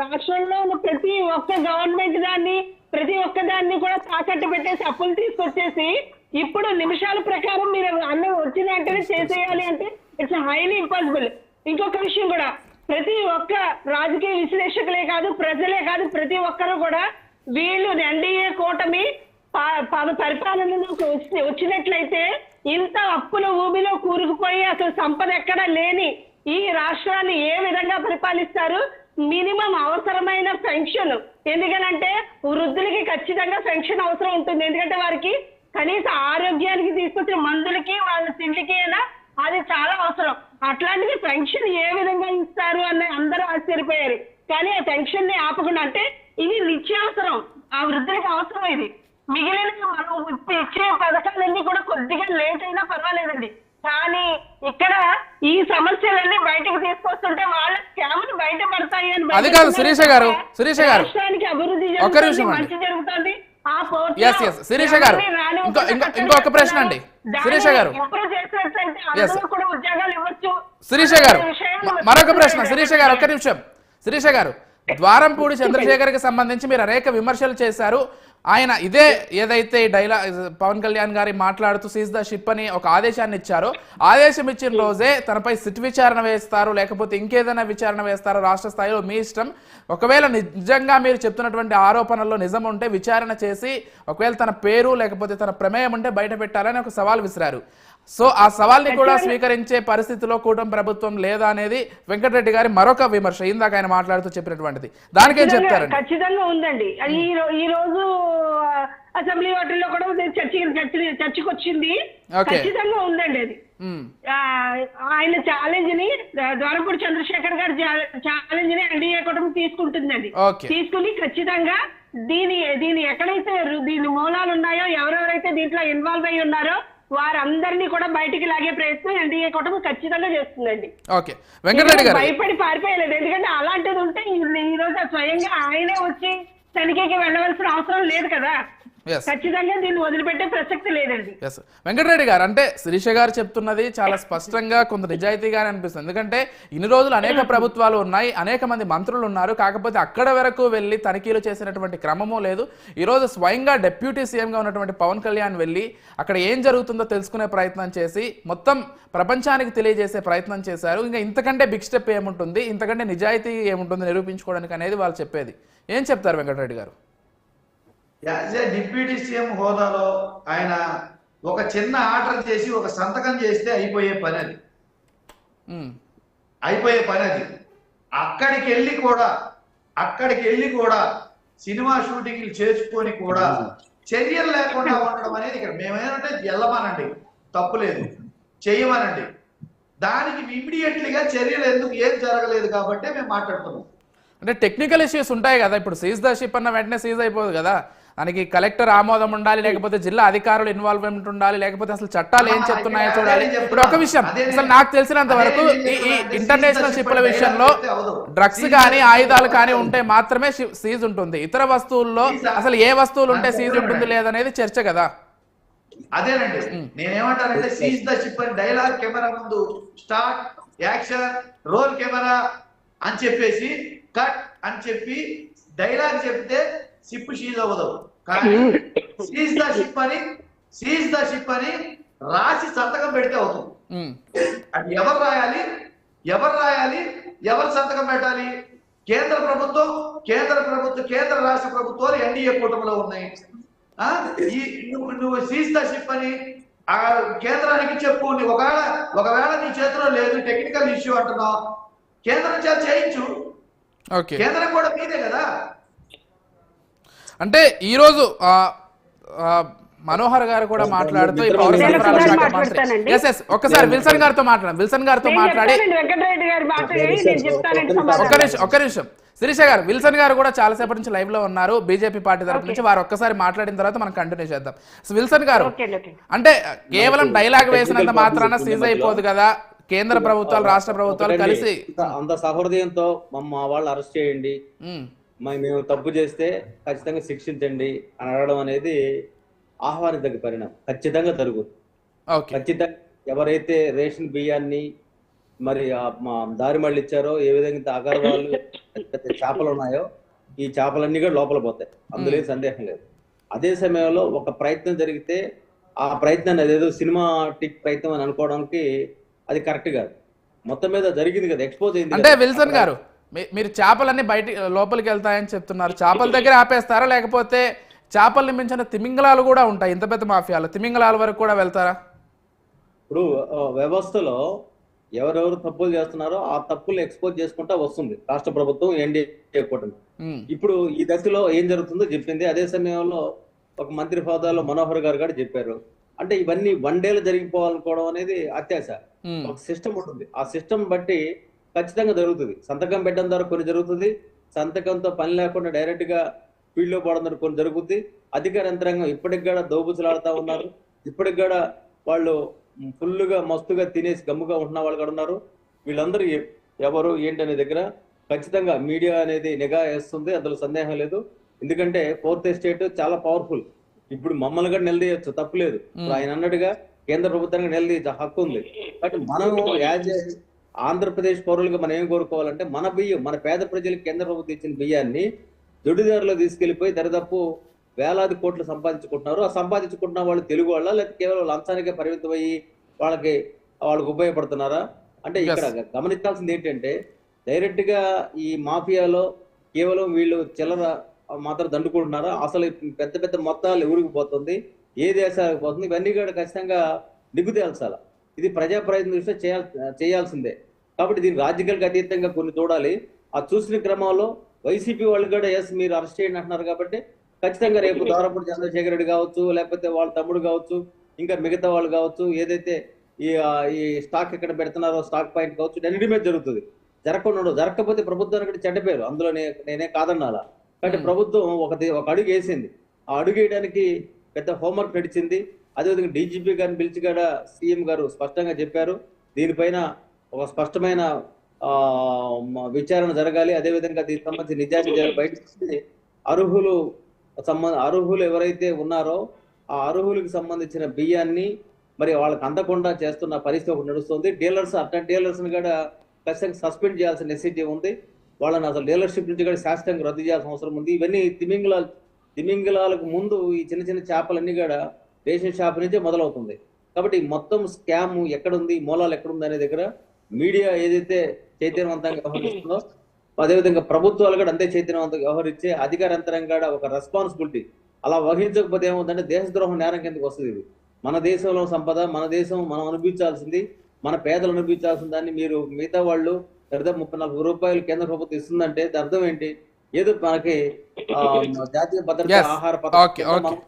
రాష్ట్రంలో ఉన్న ప్రతి ఒక్క గవర్నమెంట్ ప్రతి ఒక్క దాన్ని కూడా తాకట్టు పెట్టేసి అప్పులు తీసుకొచ్చేసి ఇప్పుడు నిమిషాల ప్రకారం మీరు అన్నీ వచ్చిన వెంటనే చేసేయాలి అంటే ఇట్స్ హైలీ ఇంపాసిబుల్. ఇంకొక విషయం కూడా, ప్రతి ఒక్క రాజకీయ విశ్లేషకులే కాదు, ప్రజలే కాదు, ప్రతి ఒక్కరు కూడా వీళ్ళు ఎన్డీఏ కూటమి పరిపాలనలోకి వచ్చినట్లయితే ఇంత అప్పుల ఊబిలో కూరుకుపోయి అసలు సంపద ఎక్కడా లేని ఈ రాష్ట్రాన్ని ఏ విధంగా పరిపాలిస్తారు? మినిమం అవసరమైన పెన్షన్, ఎందుకనంటే వృద్ధులకి ఖచ్చితంగా పెన్షన్ అవసరం ఉంటుంది. ఎందుకంటే వారికి కనీస ఆరోగ్యానికి తీసుకొచ్చిన మందులకి వాళ్ళ తిండికి అయినా అది చాలా అవసరం. అట్లాంటిది పెన్షన్ ఏ విధంగా ఇస్తారు అని అందరూ ఆశ్చర్యపోయారు. కానీ ఆ పెన్షన్ ని ఆపకుండా, అంటే ఇది నిత్యావసరం, ఆ వృద్ధులకి అవసరం. ఇది మిగిలిన మనం ఇచ్చే పథకాలన్నీ కూడా కొద్దిగా లేట్ అయినా పర్వాలేదండి. కానీ ఇక్కడ ఈ సమస్యలన్నీ బయటకు తీసుకొస్తుంటే వాళ్ళ స్కాములు బయటపడతాయి అని అది కాదు శిరీష గారు. రాష్ట్రానికి అభివృద్ధి మంచి జరుగుతుంది. శిరీష గారు ఇంకొక ప్రశ్న అండి. శిరీష గారు ఉద్యోగాలు ఇవ్వచ్చు. శిరీష గారు మరొక ప్రశ్న. శిరీష గారు ఒక్క నిమిషం. శిరీష గారు, ద్వారంపూడి చంద్రశేఖర్కి సంబంధించి మీరు అనేక విమర్శలు చేశారు. ఆయన ఇదే ఏదైతే పవన్ కళ్యాణ్ గారి మాట్లాడుతూ సీజ్ ద షిప్ అని ఒక ఆదేశాన్ని ఇచ్చారో, ఆదేశం ఇచ్చిన రోజే తనపై సిట్ విచారణ వేస్తారు లేకపోతే ఇంకేదైనా విచారణ వేస్తారో రాష్ట్ర స్థాయిలో మీ ఇష్టం. ఒకవేళ నిజంగా మీరు చెప్తున్నటువంటి ఆరోపణల్లో నిజం ఉంటే విచారణ చేసి ఒకవేళ తన పేరు లేకపోతే తన ప్రమేయం ఉంటే బయట పెట్టాలని ఒక సవాల్ విసిరారు. సో ఆ సవాల్ని కూడా స్వీకరించే పరిస్థితిలో కూటమి ప్రభుత్వం లేదా అనేది వెంకటరెడ్డి గారి మరొక విమర్శ ఇందాక ఆయన మాట్లాడుతూ చెప్పినటువంటిది. దానికేం చెప్తారండి? ఖచ్చితంగా ఉందండి. ఈ రోజు అసెంబ్లీ వాటిల్లో కూడా చర్చకు వచ్చింది. ఖచ్చితంగా ఉందండి అది. ఆయన ఛాలెంజ్ ని ద్వారంపూడి చంద్రశేఖర్ గారి ఛాలెంజ్ ని ఎన్డీఏ కూటమి తీసుకుంటుందండి. తీసుకుని ఖచ్చితంగా దీని ఎక్కడైతే దీని మూలాలు ఉన్నాయో, ఎవరెవరైతే దీంట్లో ఇన్వాల్వ్ అయి ఉన్నారో వారందరినీ కూడా బయటికి లాగే ప్రయత్నం ఎన్డీఏ కూటమి ఖచ్చితంగా చేస్తుందండి. భయపడి పారిపోయలేదు. ఎందుకంటే అలాంటిది ఉంటే ఈ రోజు స్వయంగా ఆయనే వచ్చి తనిఖీకి వెళ్ళవలసిన అవసరం లేదు కదా. ఖచ్చితంగా దీన్ని వదిలిపెట్టే ప్రసక్తి లేదండి. వెంకటరెడ్డి గారు, అంటే శిరీష గారు చెప్తున్నది చాలా స్పష్టంగా కొంత నిజాయితీగానే అనిపిస్తుంది. ఎందుకంటే ఇన్ని రోజులు అనేక ప్రభుత్వాలు ఉన్నాయి, అనేక మంది మంత్రులు ఉన్నారు, కాకపోతే అక్కడ వరకు వెళ్ళి తనిఖీలు చేసినటువంటి క్రమమూ లేదు. ఈరోజు స్వయంగా డిప్యూటీ సీఎంగా ఉన్నటువంటి పవన్ కళ్యాణ్ వెళ్ళి అక్కడ ఏం జరుగుతుందో తెలుసుకునే ప్రయత్నం చేసి మొత్తం ప్రపంచానికి తెలియజేసే ప్రయత్నం చేశారు. ఇంకా ఇంతకంటే బిగ్ స్టెప్ ఏముంటుంది, ఇంతకంటే నిజాయితీ ఏముంటుంది నిరూపించుకోవడానికి అనేది వాళ్ళు చెప్పేది. ఏం చెప్తారు వెంకటరెడ్డి గారు? యాజ్ ఏ డిప్యూటీ సీఎం హోదాలో ఆయన ఒక చిన్న ఆర్డర్ చేసి ఒక సంతకం చేస్తే అయిపోయే పని అది. అక్కడికి వెళ్ళి కూడా సినిమా షూటింగ్లు చేసుకొని కూడా చర్యలు లేకుండా ఉండడం అనేది ఇక్కడ మేమేమంటే వెళ్ళమనండి, తప్పులేదు, చేయమనండి. దానికి ఇమీడియట్లీగా చర్యలు ఏం జరగలేదు కాబట్టి మేము మాట్లాడుతున్నాం. అంటే టెక్నికల్ ఇష్యూస్ ఉంటాయి కదా. ఇప్పుడు సీజ్ ద షిప్ అన్న వెంటనే సీజ్ అయిపోదు కదా. దానికి కలెక్టర్ ఆమోదం ఉండాలి, లేకపోతే జిల్లా అధికారులు ఇన్వాల్వ్మెంట్ ఉండాలి, లేకపోతే అసలు చట్టాలు ఏం చెప్తున్నాయో చూడాలి. ఇప్పుడు ఒక విషయం, అసలు నాకు తెలిసినంత వరకు ఈ ఇంటర్నేషనల్ షిప్ల విషయంలో డ్రగ్స్ కానీ ఆయుధాలు కానీ ఉంటే మాత్రమే సీజ్ ఉంటుంది. ఇతర వస్తువుల్లో అసలు ఏ వస్తువులు ఉంటే సీజ్ ఉంటుంది లేదనేది చర్చ కదా. అదేనండి నేనేమంటానంటే సీజ్ ద షిప్ అని డైలాగ్ కెమెరా ముందు స్టార్ట్ యాక్షన్ రోల్ కెమెరా అని చెప్పేసి కట్ అని చెప్పి డైలాగ్ చెప్తే షిప్ సీజ్ అవ్వదు. కానీ సీజ్ ద షిప్ అని రాసి సంతకం పెడితే అవుతుంది. అది ఎవరు రాయాలి, ఎవరు సంతకం పెట్టాలి? కేంద్ర రాష్ట్ర ప్రభుత్వాలు ఎన్డీఏ కూటమిలో ఉన్నాయి. నువ్వు సీజ్ ద షిప్ అని ఆ కేంద్రానికి చెప్పు. ఒకవేళ నీ చేతిలో లేదు, టెక్నికల్ ఇష్యూ అంటున్నావు, కేంద్రం చేత చేయించు. కేంద్రం కూడా మీదే కదా. అంటే ఈరోజు మనోహర్ గారు కూడా మాట్లాడుతూ ఈ పౌర సరఫరాల శాఖ మంత్రి ఒక్కసారి విల్సన్ గారితో మాట్లాడి ఒక్క నిమిషం శిరీష గారు, విల్సన్ గారు కూడా చాలాసేపటి నుంచి లైవ్ లో ఉన్నారు బీజేపీ పార్టీ తరపు నుంచి. వారు ఒక్కసారి మాట్లాడిన తర్వాత మనం కంటిన్యూ చేద్దాం. విల్సన్ గారు, అంటే కేవలం డైలాగ్ వేసినంత మాత్రాన సీజ్ అయిపోదు కదా, కేంద్ర ప్రభుత్వాలు రాష్ట్ర ప్రభుత్వాలు కలిసి అంత సహృదయంతో మా వాళ్ళు అరెస్ట్ చేయండి, మేము తప్పు చేస్తే ఖచ్చితంగా శిక్షించండి అని అడగడం అనేది ఆహ్వానించదగ్గ పరిణామం. ఖచ్చితంగా జరుగుతుంది. ఖచ్చితంగా ఎవరైతే రేషన్ బియ్యాన్ని మరి దారి మళ్ళీ ఇచ్చారో, ఏ విధంగా అగర్వాళ్ళు చేపలు ఉన్నాయో ఈ చేపలన్నీ కూడా లోపల పోతాయి, అందులో సందేహం లేదు. అదే సమయంలో ఒక ప్రయత్నం జరిగితే ఆ ప్రయత్నాన్ని అదేదో సినిమాటిక్ ప్రయత్నం అని అనుకోవడానికి అది కరెక్ట్ కాదు. మొత్తం మీద జరిగింది కదా, ఎక్స్పోజ్ అయింది. అంటే విల్సన్ గారు, మీరు చేపలన్నీ బయట లోపలికి వెళ్తాయని చెప్తున్నారు. చేపల దగ్గర ఆపేస్తారా, లేకపోతే చేపల్ని మించిన తిమింగలాలు కూడా ఉంటాయి ఇంత పెద్ద మాఫియాలు, తిమింగలాల వరకు కూడా వెళ్తారా? ఇప్పుడు వ్యవస్థలో ఎవరెవరు తప్పులు చేస్తున్నారో ఆ తప్పులు ఎక్స్పోజ్ చేసుకుంటా వస్తుంది రాష్ట్ర ప్రభుత్వం, ఎన్డీఏ కూటమి. ఇప్పుడు ఈ దశలో ఏం జరుగుతుందో చెప్పింది. అదే సమయంలో ఒక మంత్రి హోదాలో మనోహర్ గారు కూడా చెప్పారు. అంటే ఇవన్నీ వన్ డేలో జరిగిపోవాలనుకోవడం అనేది అత్యాశ. ఒక సిస్టమ్ ఉంటుంది, ఆ సిస్టమ్ బట్టి ఖచ్చితంగా జరుగుతుంది. సంతకం పెట్టడం ద్వారా కొన్ని జరుగుతుంది, సంతకంతో పని లేకుండా డైరెక్ట్ గా ఫీల్డ్ లో పోవడం ద్వారా కొన్ని జరుగుతుంది. అధికార యంత్రాంగం ఇప్పటికి కూడా దోబుచులాడుతూ ఉన్నారు. ఇప్పటికి కూడా వాళ్ళు ఫుల్గా మస్తుగా తినేసి గమ్ముగా ఉంటున్న వాళ్ళు కూడా ఉన్నారు. వీళ్ళందరూ ఎవరు ఏంటనే దగ్గర ఖచ్చితంగా మీడియా అనేది నిఘా వేస్తుంది, అందులో సందేహం లేదు. ఎందుకంటే ఫోర్త్ ఎస్టేట్ చాలా పవర్ఫుల్. ఇప్పుడు మమ్మల్ని కూడా నిలదీయచ్చు, తప్పులేదు. ఆయన అన్నట్టుగా కేంద్ర ప్రభుత్వానికి నిలదీయచ్చు, హక్కు ఉంది. బట్ మనం యాజ్ ఆంధ్రప్రదేశ్ పౌరులుగా మనం ఏం కోరుకోవాలంటే మన బియ్యం, మన పేద ప్రజలకు కేంద్ర ప్రభుత్వం ఇచ్చిన బియ్యాన్ని దొడ్డిదారులో తీసుకెళ్లిపోయి దరిదాపు వేలాది కోట్లు సంపాదించుకుంటున్నారు. ఆ సంపాదించుకుంటున్న వాళ్ళు తెలుగు వాళ్ళ, లేకపోతే కేవలం లంచానికే పరిమితమయ్యి వాళ్ళకి ఉపయోగపడుతున్నారా? అంటే ఇక్కడ గమనించాల్సింది ఏంటంటే డైరెక్ట్ గా ఈ మాఫియాలో కేవలం వీళ్ళు చిల్లర మాత్రం దండుకుంటున్నారా, అసలు పెద్ద పెద్ద మొత్తాలు ఊరికి పోతుంది, ఏ దేశాలకు పోతుంది, ఇవన్నీ కూడా ఖచ్చితంగా నిగ్గు తేల్చాలి. ఇది ప్రజా ప్రయత్నం దృష్ట్యా చేయాల్సిందే. కాబట్టి దీన్ని రాజకీయాలకు అతీతంగా కొన్ని చూడాలి. ఆ చూసిన క్రమంలో వైసీపీ వాళ్ళు కూడా మీరు అరెస్ట్ చేయండి అంటున్నారు. కాబట్టి ఖచ్చితంగా రేపు దోరపూడి చంద్రశేఖర్ రెడ్డి కావచ్చు, లేకపోతే వాళ్ళ తమ్ముడు కావచ్చు, ఇంకా మిగతా వాళ్ళు కావచ్చు, ఏదైతే ఈ స్టాక్ ఎక్కడ పెడుతున్నారో స్టాక్ పాయింట్ కావచ్చు, అన్నిటి మీద జరుగుతుంది. జరగకపోతే ప్రభుత్వానికి చెడ్డ పేరు, అందులో నేనే కాదన్నాలా. కాబట్టి ప్రభుత్వం ఒక అడుగు వేసింది. ఆ అడుగు వేయడానికి పెద్ద హోంవర్క్ నడిచింది. అదేవిధంగా డీజీపీ గారిని పిలిచి కూడా సీఎం గారు స్పష్టంగా చెప్పారు, దీనిపైన ఒక స్పష్టమైన విచారణ జరగాలి. అదేవిధంగా దీనికి సంబంధించి నిజాన్ని బయట అర్హులు ఎవరైతే ఉన్నారో ఆ అర్హులకు సంబంధించిన బియ్యాన్ని మరి వాళ్ళకి అందకుండా చేస్తున్న పరిస్థితి ఒకటి నడుస్తుంది. అట్లాంటి డీలర్స్ కూడా ఖచ్చితంగా సస్పెండ్ చేయాల్సిన నెసిటీ ఉంది. వాళ్ళని అసలు డీలర్షిప్ నుంచి కూడా శాశ్వతంగా రద్దు చేయాల్సిన అవసరం ఉంది. ఇవన్నీ తిమింగలాలకు ముందు ఈ చిన్న చిన్న చేపలన్నీ కూడా రేషన్ షాప్ నుంచే మొదలవుతుంది. కాబట్టి మొత్తం స్కామ్ ఎక్కడుంది, మూలాలు ఎక్కడుంది అనే దగ్గర మీడియా ఏదైతే చైతన్యవంతంగా వ్యవహరిస్తుందో, అదేవిధంగా ప్రభుత్వాలు కూడా అంతే చైతన్యవంతంగా వ్యవహరించే అధికార యంత్రాంగం కూడా ఒక రెస్పాన్సిబిలిటీ అలా వహించకపోతే ఏమవుతుందంటే దేశద్రోహం నేరం కిందకి వస్తుంది. ఇది మన దేశంలో సంపద, మన దేశం మనం అనుభవించాల్సింది, మన పేదలు అనుభవించాల్సిన దాన్ని మీరు మిగతా వాళ్ళు దాదాపు 34 రూపాయలు కేంద్ర ప్రభుత్వం ఇస్తుందంటే అర్థం ఏంటి? ఏదో మనకి జాతీయ భద్రత ఆహార పథకం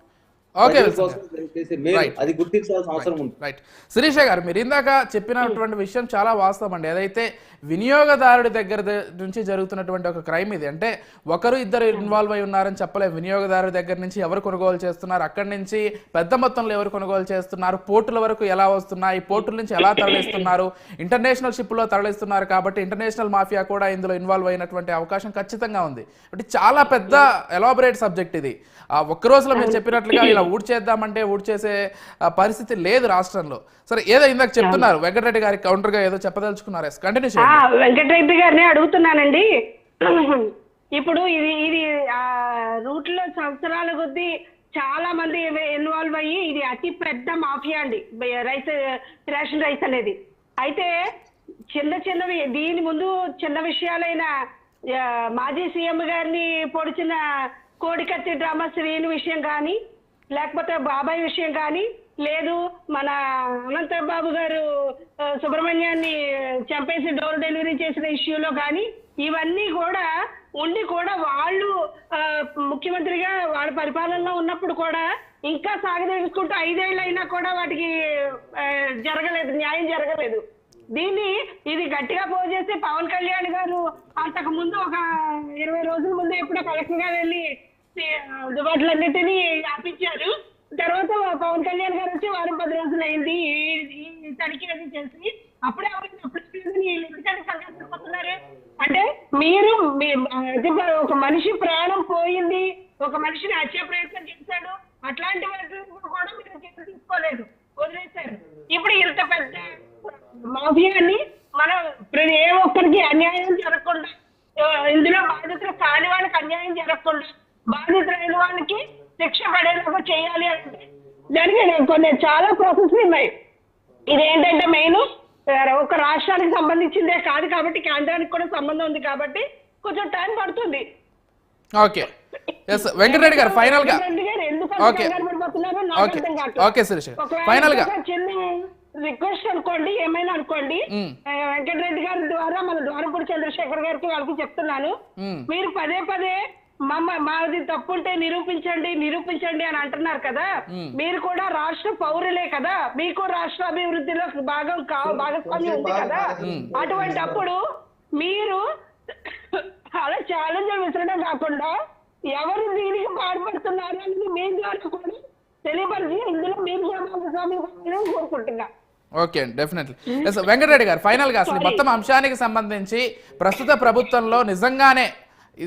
Okay, ప్రజల Wilson కోసం చేసే మేలు అది గుర్తించాల్సిన అవసరం ఉంది. రైట్. శిరీష గారు, మీరు ఇందాక చెప్పినటువంటి విషయం చాలా వాస్తవం అండి. ఏదైతే వినియోగదారుడి దగ్గర నుంచి జరుగుతున్నటువంటి ఒక క్రైమ్ ఇది. అంటే ఒకరు ఇద్దరు ఇన్వాల్వ్ అయి ఉన్నారని చెప్పలేము. వినియోగదారుడి దగ్గర నుంచి ఎవరు కొనుగోలు చేస్తున్నారు, అక్కడి నుంచి పెద్ద మొత్తంలో ఎవరు కొనుగోలు చేస్తున్నారు, పోర్టుల వరకు ఎలా వస్తున్నాయి, పోర్టుల నుంచి ఎలా తరలిస్తున్నారు, ఇంటర్నేషనల్ షిప్లో తరలిస్తున్నారు. కాబట్టి ఇంటర్నేషనల్ మాఫియా కూడా ఇందులో ఇన్వాల్వ్ అయినటువంటి అవకాశం ఖచ్చితంగా ఉంది. అంటే చాలా పెద్ద ఎలాబరేట్ సబ్జెక్ట్ ఇది. ఒక్క రోజులో మీరు చెప్పినట్లుగా ఇలా ఊడ్చేద్దామంటే ఊడ్చేసే పరిస్థితి లేదు రాష్ట్రంలో. సరే, ఏదో ఇందాక చెప్తున్నారు వెంకటరెడ్డి గారి కౌంటర్ గా ఏదో చెప్పదలుచుకున్నారు. కంటిన్యూ చేయండి. వెంకటరెడ్డి గారిని అడుగుతున్నానండి. ఇప్పుడు ఇది రూట్ లో సంవత్సరాల కొద్దీ చాలా మంది ఇన్వాల్వ్ అయ్యి ఇది అతి పెద్ద మాఫియా అండి రైస్, రేషన్ రైస్ అనేది. అయితే చిన్నవి దీని ముందు చిన్న విషయాలైన మాజీ సీఎం గారిని పొడిచిన కోడికత్తి డ్రామా శ్రీను విషయం కానీ, లేకపోతే బాబాయ్ విషయం కానీ, లేదు మన అనంతబాబు గారు సుబ్రహ్మణ్యాన్ని చంపేసి డోర్ డెలివరీ చేసిన ఇష్యూలో కానీ, ఇవన్నీ కూడా ఉండి కూడా వాళ్ళు ముఖ్యమంత్రిగా వాళ్ళ పరిపాలనలో ఉన్నప్పుడు కూడా ఇంకా సాగదీసుకుంటూ 5 ఏళ్ళు అయినా కూడా వాటికి జరగలేదు, న్యాయం జరగలేదు. ఇది గట్టిగా పోజేసి పవన్ కళ్యాణ్ గారు అంతకు ముందు ఒక 20 రోజుల ముందు ఎప్పుడో కలెక్టర్ గా వెళ్ళి దుబాట్లన్నిటినీ ఆపించారు. తర్వాత పవన్ కళ్యాణ్ గారు వచ్చి 10 రోజులు అయింది ఈ తనిఖీ అది చేసి అప్పుడే సంఘటిస్తున్నారు. అంటే మీరు ఒక మనిషి ప్రాణం పోయింది, ఒక మనిషిని హత్య ప్రయత్నం చేశాడు, అట్లాంటి వాటి కూడా మీరు తీసుకోలేదు, వదిలేశారు. ఇప్పుడు ఇంత పెద్ద మాఫియాని మనం ఏ ఒక్కరికి అన్యాయం జరగకుండా, ఇందులో బాధితులు కాని వాళ్ళకి అన్యాయం జరగకుండా, బాధితులైన వాళ్ళకి శిక్ష పడేలాగా చేయాలి అంటే దానికి కొన్ని చాలా ప్రాసెస్ ఉన్నాయి. ఇదేంటంటే మెయిన్ ఒక రాష్ట్రానికి సంబంధించిందే కాదు కాబట్టి కేంద్రానికి కూడా సంబంధం ఉంది కాబట్టి కొంచెం టైం పడుతుంది. ఓకే, వెంకటరెడ్డి గారు ఫైనల్ గా ఫైనల్ గా చిన్న రిక్వెస్ట్ అనుకోండి, ఏమైనా అనుకోండి, వెంకటరెడ్డి గారి ద్వారా మన ద్వారంపూడి చంద్రశేఖర్ గారికి వాళ్ళకి చెప్తున్నాను, మీరు పదే మాది తప్పుంటే నిరూపించండి అని అంటున్నారు కదా. మీరు కూడా రాష్ట్ర పౌరులే కదా, మీకు రాష్ట్ర అభివృద్ధిలో భాగస్వామ్యం ఉంది కదా. అటువంటి అప్పుడు మీరు అలా ఛాలెంజ్ విసరడం కాకుండా ఎవరు దీనికి పాల్పడుతున్నారు అనేది మీ ద్వారా కూడా తెలియపరిచి ఇందులో మీరు భాగస్వామ్యం కోరుకుంటున్నా. ఓకే అండి, డెఫినెట్లీ. వెంకటరెడ్డి గారు ఫైనల్ గా అసలు మొత్తం అంశానికి సంబంధించి ప్రస్తుత ప్రభుత్వంలో నిజంగానే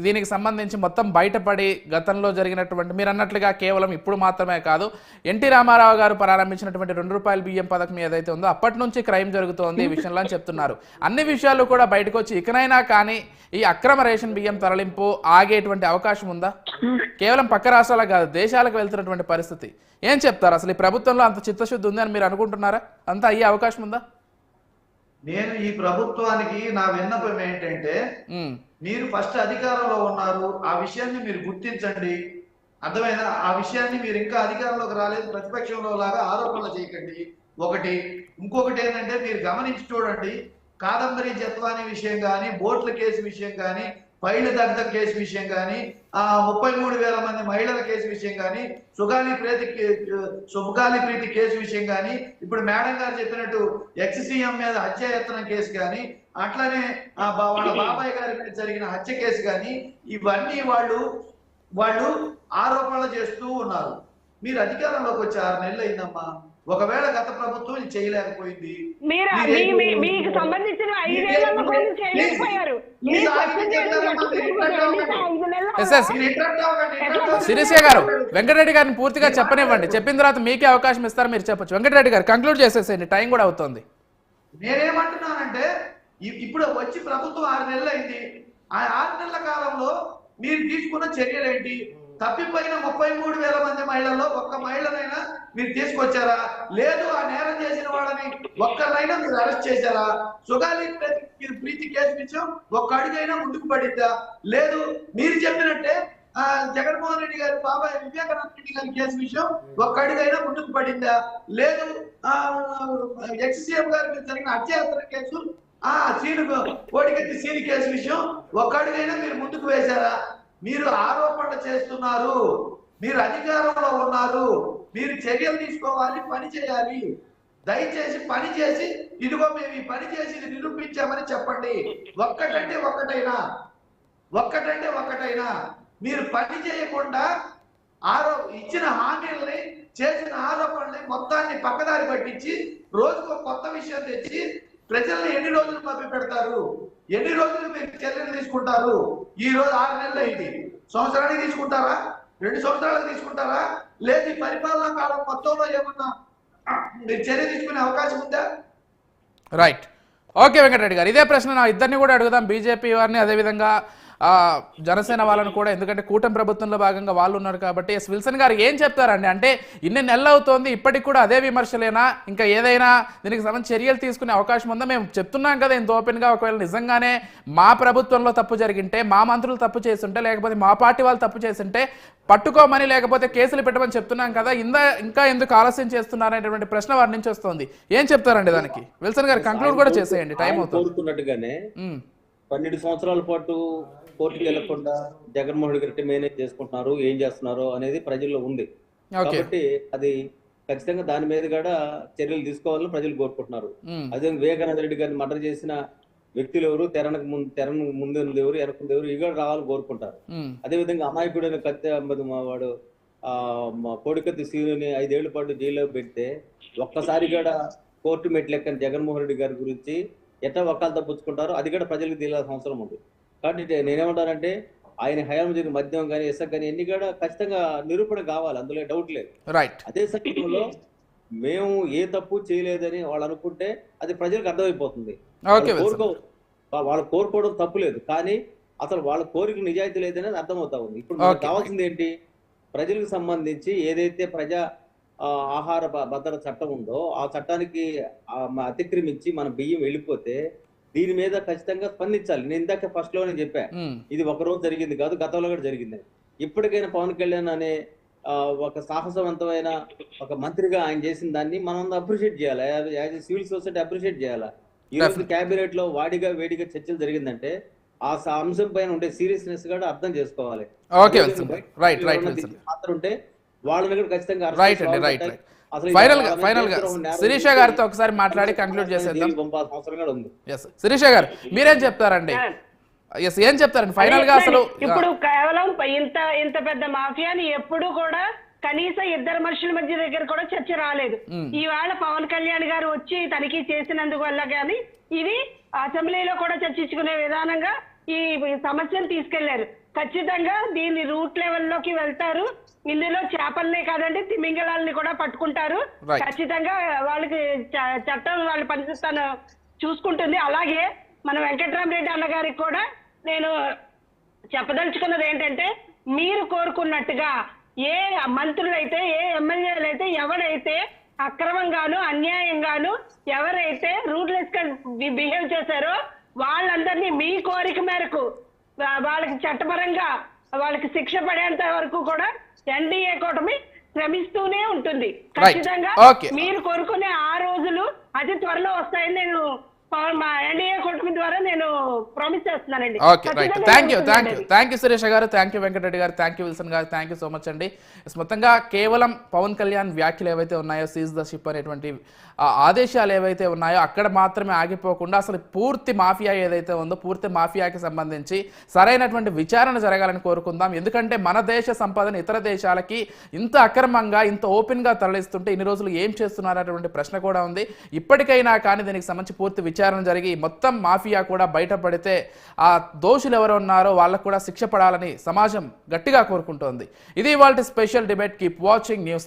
దీనికి సంబంధించి మొత్తం బయటపడి గతంలో జరిగినటువంటి మీరు అన్నట్లుగా కేవలం ఇప్పుడు మాత్రమే కాదు, ఎన్టీ రామారావు గారు ప్రారంభించినటువంటి ₹2 బియ్యం పథకం ఏదైతే ఉందో అప్పటి నుంచి క్రైమ్ జరుగుతోంది ఈ విషయంలో అని చెప్తున్నారు. అన్ని విషయాలు కూడా బయటకు వచ్చి ఇకనైనా కానీ ఈ అక్రమ రేషన్ బియ్యం తరలింపు ఆగేటువంటి అవకాశం ఉందా? కేవలం పక్క రాష్ట్రాలకు కాదు, దేశాలకు వెళ్తున్నటువంటి పరిస్థితి. ఏం చెప్తారు? అసలు ఈ ప్రభుత్వంలో అంత చిత్తశుద్ధి ఉంది అని మీరు అనుకుంటున్నారా? అంత అయ్యే అవకాశం ఉందా? నేను ఈ ప్రభుత్వానికి నా విన్నపం ఏంటంటే, మీరు ఫస్ట్ అధికారంలో ఉన్నారు, ఆ విషయాన్ని మీరు గుర్తించండి. అర్థమైనా? ఆ విషయాన్ని మీరు ఇంకా అధికారంలోకి రాలేదు, ప్రతిపక్షంలో లాగా ఆరోపణలు చేయకండి. ఒకటి. ఇంకొకటి ఏంటంటే, మీరు గమనించి చూడండి, కాదంబరి జత్వాని విషయం కానీ, బోట్ల కేసు విషయం కానీ, ఫైళ్ల దగ్ధం కేసు విషయం కానీ, 33,000 మంది మహిళల కేసు విషయం కానీ, సుగాలి ప్రీతి కేసు విషయం కానీ, ఇప్పుడు మేడం గారు చెప్పినట్టు ఎక్స్-సీఎం మీద హత్యాయత్నం కేసు కానీ, అట్లానే వాళ్ళ బాబాయ్ గారి మీద జరిగిన హత్య కేసు కానీ, ఇవన్నీ వాళ్ళు ఆరోపణలు చేస్తూ ఉన్నారు. మీరు అధికారంలోకి వచ్చి 6 నెలలు అయిందమ్మా. ఒకవేళ గత ప్రభుత్వం ఇది చేయలేకపోయింది, మీకు సంబంధించిన 5 ఏళ్లలో కూడా చేయలేకపోయారు. శిరీష గారు వెంకటరెడ్డి గారిని పూర్తిగా చెప్పనివ్వండి, చెప్పిన తర్వాత మీకే అవకాశం ఇస్తారు, మీరు చెప్పొచ్చు. వెంకటరెడ్డి గారు కంక్లూడ్ చేసేసేయండి, టైం కూడా అవుతుంది. నేనేమంటున్నానంటే, ఇప్పుడు వచ్చి ప్రభుత్వం 6 నెలలు అయింది. ఆ 6 నెలల కాలంలో మీరు తీసుకున్న చర్యలేంటి? తప్పిపోయిన 33,000 మంది మహిళల్లో ఒక్క మహిళనైనా మీరు తీసుకొచ్చారా? లేదు, ఆ నేరం చేసిన వాళ్ళని ఒక్కరినైనా మీరు అరెస్ట్ చేశారా? సుగాలి ప్రీతి కేసు విషయం ఒక్క అడుగైనా ముందుకు పడిద్దా? లేదు, మీరు చెప్పినట్టే జగన్మోహన్ రెడ్డి గారి బాబాయ్ వివేకానంద రెడ్డి గారి కేసు విషయం ఒక్క అడుగైనా ముందుకు పడిందా? లేదు, ఎక్స్-సీఎం గారి మీద జరిగిన హత్యాయత్న కేసు, కోడికత్తి సీని కేసు విషయం ఒక్క అడుగైనా మీరు ముందుకు వేశారా? మీరు ఆరోపణలు చేస్తున్నారు. మీరు అధికారంలో ఉన్నారు, మీరు చర్యలు తీసుకోవాలి, పని చేయాలి. దయచేసి పని చేసి ఇదిగో మేము ఈ పని చేసి ఇది నిరూపించామని చెప్పండి. ఒక్కటంటే ఒక్కటైనా మీరు పని చేయకుండా ఇచ్చిన హామీలని, చేసిన ఆరోపణల్ని మొత్తాన్ని పక్కదారి పట్టించి రోజుకు కొత్త విషయం తెచ్చి ప్రజల్ని ఎన్ని రోజులు మభ్య పెడతారు? ఎన్ని రోజులు మీరు చర్యలు తీసుకుంటారు? ఈ రోజు 6 నెలలు అయింది. సంవత్సరానికి తీసుకుంటారా? 2 సంవత్సరాలకు తీసుకుంటారా? లేదు ఈ పరిపాలనా కాలం మొత్తంలో ఏమన్నా మీరు చర్య తీసుకునే అవకాశం ఉందా? రైట్. ఓకే వెంకటరెడ్డి గారు, ఇదే ప్రశ్న నా ఇద్దరిని కూడా అడుగుదాం, బీజేపీ వారిని అదేవిధంగా జనసేన వాళ్ళని కూడా, ఎందుకంటే కూటమి ప్రభుత్వంలో భాగంగా వాళ్ళు ఉన్నారు కాబట్టి. ఎస్ విల్సన్ గారు ఏం చెప్తారండి? అంటే ఇన్ని నెలలు అవుతోంది, ఇప్పటికి కూడా అదే విమర్శలేనా? ఇంకా ఏదైనా దీనికి సంబంధించి చర్యలు తీసుకునే అవకాశం ఉందా? మేము చెప్తున్నాం కదా ఇంత ఓపెన్గా, ఒకవేళ నిజంగానే మా ప్రభుత్వంలో తప్పు జరిగింటే, మా మంత్రులు తప్పు చేస్తుంటే, లేకపోతే మా పార్టీ వాళ్ళు తప్పు చేస్తుంటే పట్టుకోమని, లేకపోతే కేసులు పెట్టమని చెప్తున్నాం కదా, ఇంకా ఎందుకు ఆలస్యం చేస్తున్నారనేటువంటి ప్రశ్న వారి నుంచి వస్తుంది. ఏం చెప్తారండి దానికి? విల్సన్ గారు కంక్లూడ్ కూడా చేసేయండి, టైం అవుతుంది. 12 సంవత్సరాల పాటు కోర్టుకి వెళ్లకుండా జగన్మోహన్ రెడ్డి మేనేజ్ చేసుకుంటున్నారు, ఏం చేస్తున్నారు అనేది ప్రజల్లో ఉంది. కాబట్టి అది ఖచ్చితంగా దాని మీద కూడా చర్యలు తీసుకోవాలని ప్రజలు కోరుకుంటున్నారు. అదే వివేకానంద రెడ్డి గారిని మర్డర్ చేసిన వ్యక్తులు ఎవరు, తెరను ముందు ఎవరు, వెనకుంది ఎవరు, ఇవి కూడా రావాలని కోరుకుంటారు. అదేవిధంగా అమాయకుడైన వాడు కోడికత్తి సీనుని 5 ఏళ్ల పాటు జైల్లో పెడితే ఒక్కసారి కూడా కోర్టు మెట్లెక్కని జగన్మోహన్ రెడ్డి గారి గురించి ఎట్లా వకాలతో పుచ్చుకుంటారో అది కూడా ప్రజలకు తెలియాల్సిన అవసరం ఉంది. కాబట్టి నేనేమంటానంటే ఆయన హయాం జరిగిన మద్యం కానీ, ఇసుక కానీ ఎన్ని కూడా ఖచ్చితంగా నిరూపణ కావాలి, అందులో డౌట్ లేదు. అదే సమయంలో మేము ఏ తప్పు చేయలేదని వాళ్ళు అనుకుంటే అది ప్రజలకు అర్థమైపోతుంది. వాళ్ళు కోరుకోవడం తప్పు లేదు, కానీ అసలు వాళ్ళ కోరిక నిజాయితీ లేదనేది అర్థమవుతా ఉంది. ఇప్పుడు మనకు కావాల్సింది ఏంటి? ప్రజలకు సంబంధించి ఏదైతే ప్రజా ఆహార భద్రత చట్టం ఉందో ఆ చట్టానికి అతిక్రమించి మన బియ్యం వెళ్ళిపోతే దీని మీద ఖచ్చితంగా స్పందించాలి. నేను ఇందాక ఫస్ట్ లోనే చెప్పా, ఇది ఒక రోజు జరిగింది కాదు, గతంలో కూడా జరిగింది. ఇప్పటికైనా పవన్ కళ్యాణ్ అనే ఒక సాహసవంతమైన ఒక మంత్రిగా ఆయన చేసిన దాన్ని మనం అప్రిషియేట్ చేయాలి. As a civil society appreciate చేయాలి. ఈ రోజు క్యాబినెట్ లో వేడిగా చర్చలు జరిగిందంటే ఆ అంశం పైన ఉండే సీరియస్నెస్ కూడా అర్థం చేసుకోవాలి. మాత్రం ఉంటే వాళ్ళని కూడా ఖచ్చితంగా ఫైనల్ గా శిరీష గారితో ఒకసారి మాట్లాడి కంక్లూడ్ చేసేద్దాం. శిరీష గారు మీరేం చెప్తారండి? ఏం చెప్తారండి ఫైనల్ గా? అసలు ఇప్పుడు కేవలం ఇంత పెద్ద మాఫియాని ఎప్పుడు కూడా కనీసం 2 మనుషుల మధ్య దగ్గర కూడా చర్చ రాలేదు. ఈవేళ పవన్ కళ్యాణ్ గారు వచ్చి తనిఖీ చేసినందువల్ల కానీ ఇది అసెంబ్లీలో కూడా చర్చించుకునే విధానంగా ఈ సమస్యను తీసుకెళ్లారు. ఖచ్చితంగా దీన్ని రూట్ లెవెల్లోకి వెళ్తారు. ఇందులో చేపల్నే కాదండి, తిమింగళాలని కూడా పట్టుకుంటారు. ఖచ్చితంగా వాళ్ళకి చట్టం వాళ్ళ పనిచేస్తాను చూసుకుంటుంది. అలాగే మన వెంకట్రామరెడ్డి అన్నగారికి కూడా నేను చెప్పదలుచుకున్నది ఏంటంటే, మీరు కోరుకున్నట్టుగా ఏ మంత్రులైతే, ఏ ఎమ్మెల్యేలు అయితే, ఎవరైతే అక్రమంగాను అన్యాయంగాను ఎవరైతే రూట్లెస్ గా బిహేవ్ చేశారో వాళ్ళందరినీ మీ కోరిక మేరకు వాళ్ళకి చట్టపరంగా వాళ్ళకి శిక్ష పడేంత వరకు కూడా ఎన్డీఏ కూటమి శ్రమిస్తూనే ఉంటుంది. ఖచ్చితంగా మీరు కోరుకునే ఆ రోజులు అతి త్వరలో వస్తాయని నేను ఎన్డీఏ కూటమి ద్వారా నేను ప్రామిస్ చేస్తున్నానండి. థ్యాంక్ యూ సురేష్ గారు, థ్యాంక్ యూ వెంకటరెడ్డి గారు, థ్యాంక్ యూ విల్సన్ గారు, థ్యాంక్ యూ సో మచ్ అండి. మొత్తంగా కేవలం పవన్ కళ్యాణ్ వ్యాఖ్యలు ఏవైతే ఉన్నాయో, సీజ్ ద షిప్ అనేటువంటి ఆదేశాలు ఏవైతే ఉన్నాయో అక్కడ మాత్రమే ఆగిపోకుండా అసలు పూర్తి మాఫియా ఏదైతే ఉందో పూర్తి మాఫియాకి సంబంధించి సరైనటువంటి విచారణ జరగాలని కోరుకుందాం. ఎందుకంటే మన దేశ సంపదను ఇతర దేశాలకి ఇంత అక్రమంగా ఇంత ఓపెన్గా తరలిస్తుంటే ఇన్ని రోజులు ఏం చేస్తున్నారనేటువంటి ప్రశ్న కూడా ఉంది. ఇప్పటికైనా కానీ దీనికి సంబంధించి పూర్తి విచారణ జరిగి మొత్తం మాఫియా కూడా బయటపడితే ఆ దోషులు ఎవరు ఉన్నారో వాళ్ళకు కూడా శిక్ష పడాలని సమాజం గట్టిగా కోరుకుంటోంది. ఇది ఇవాల్టి special debate. Keep watching news.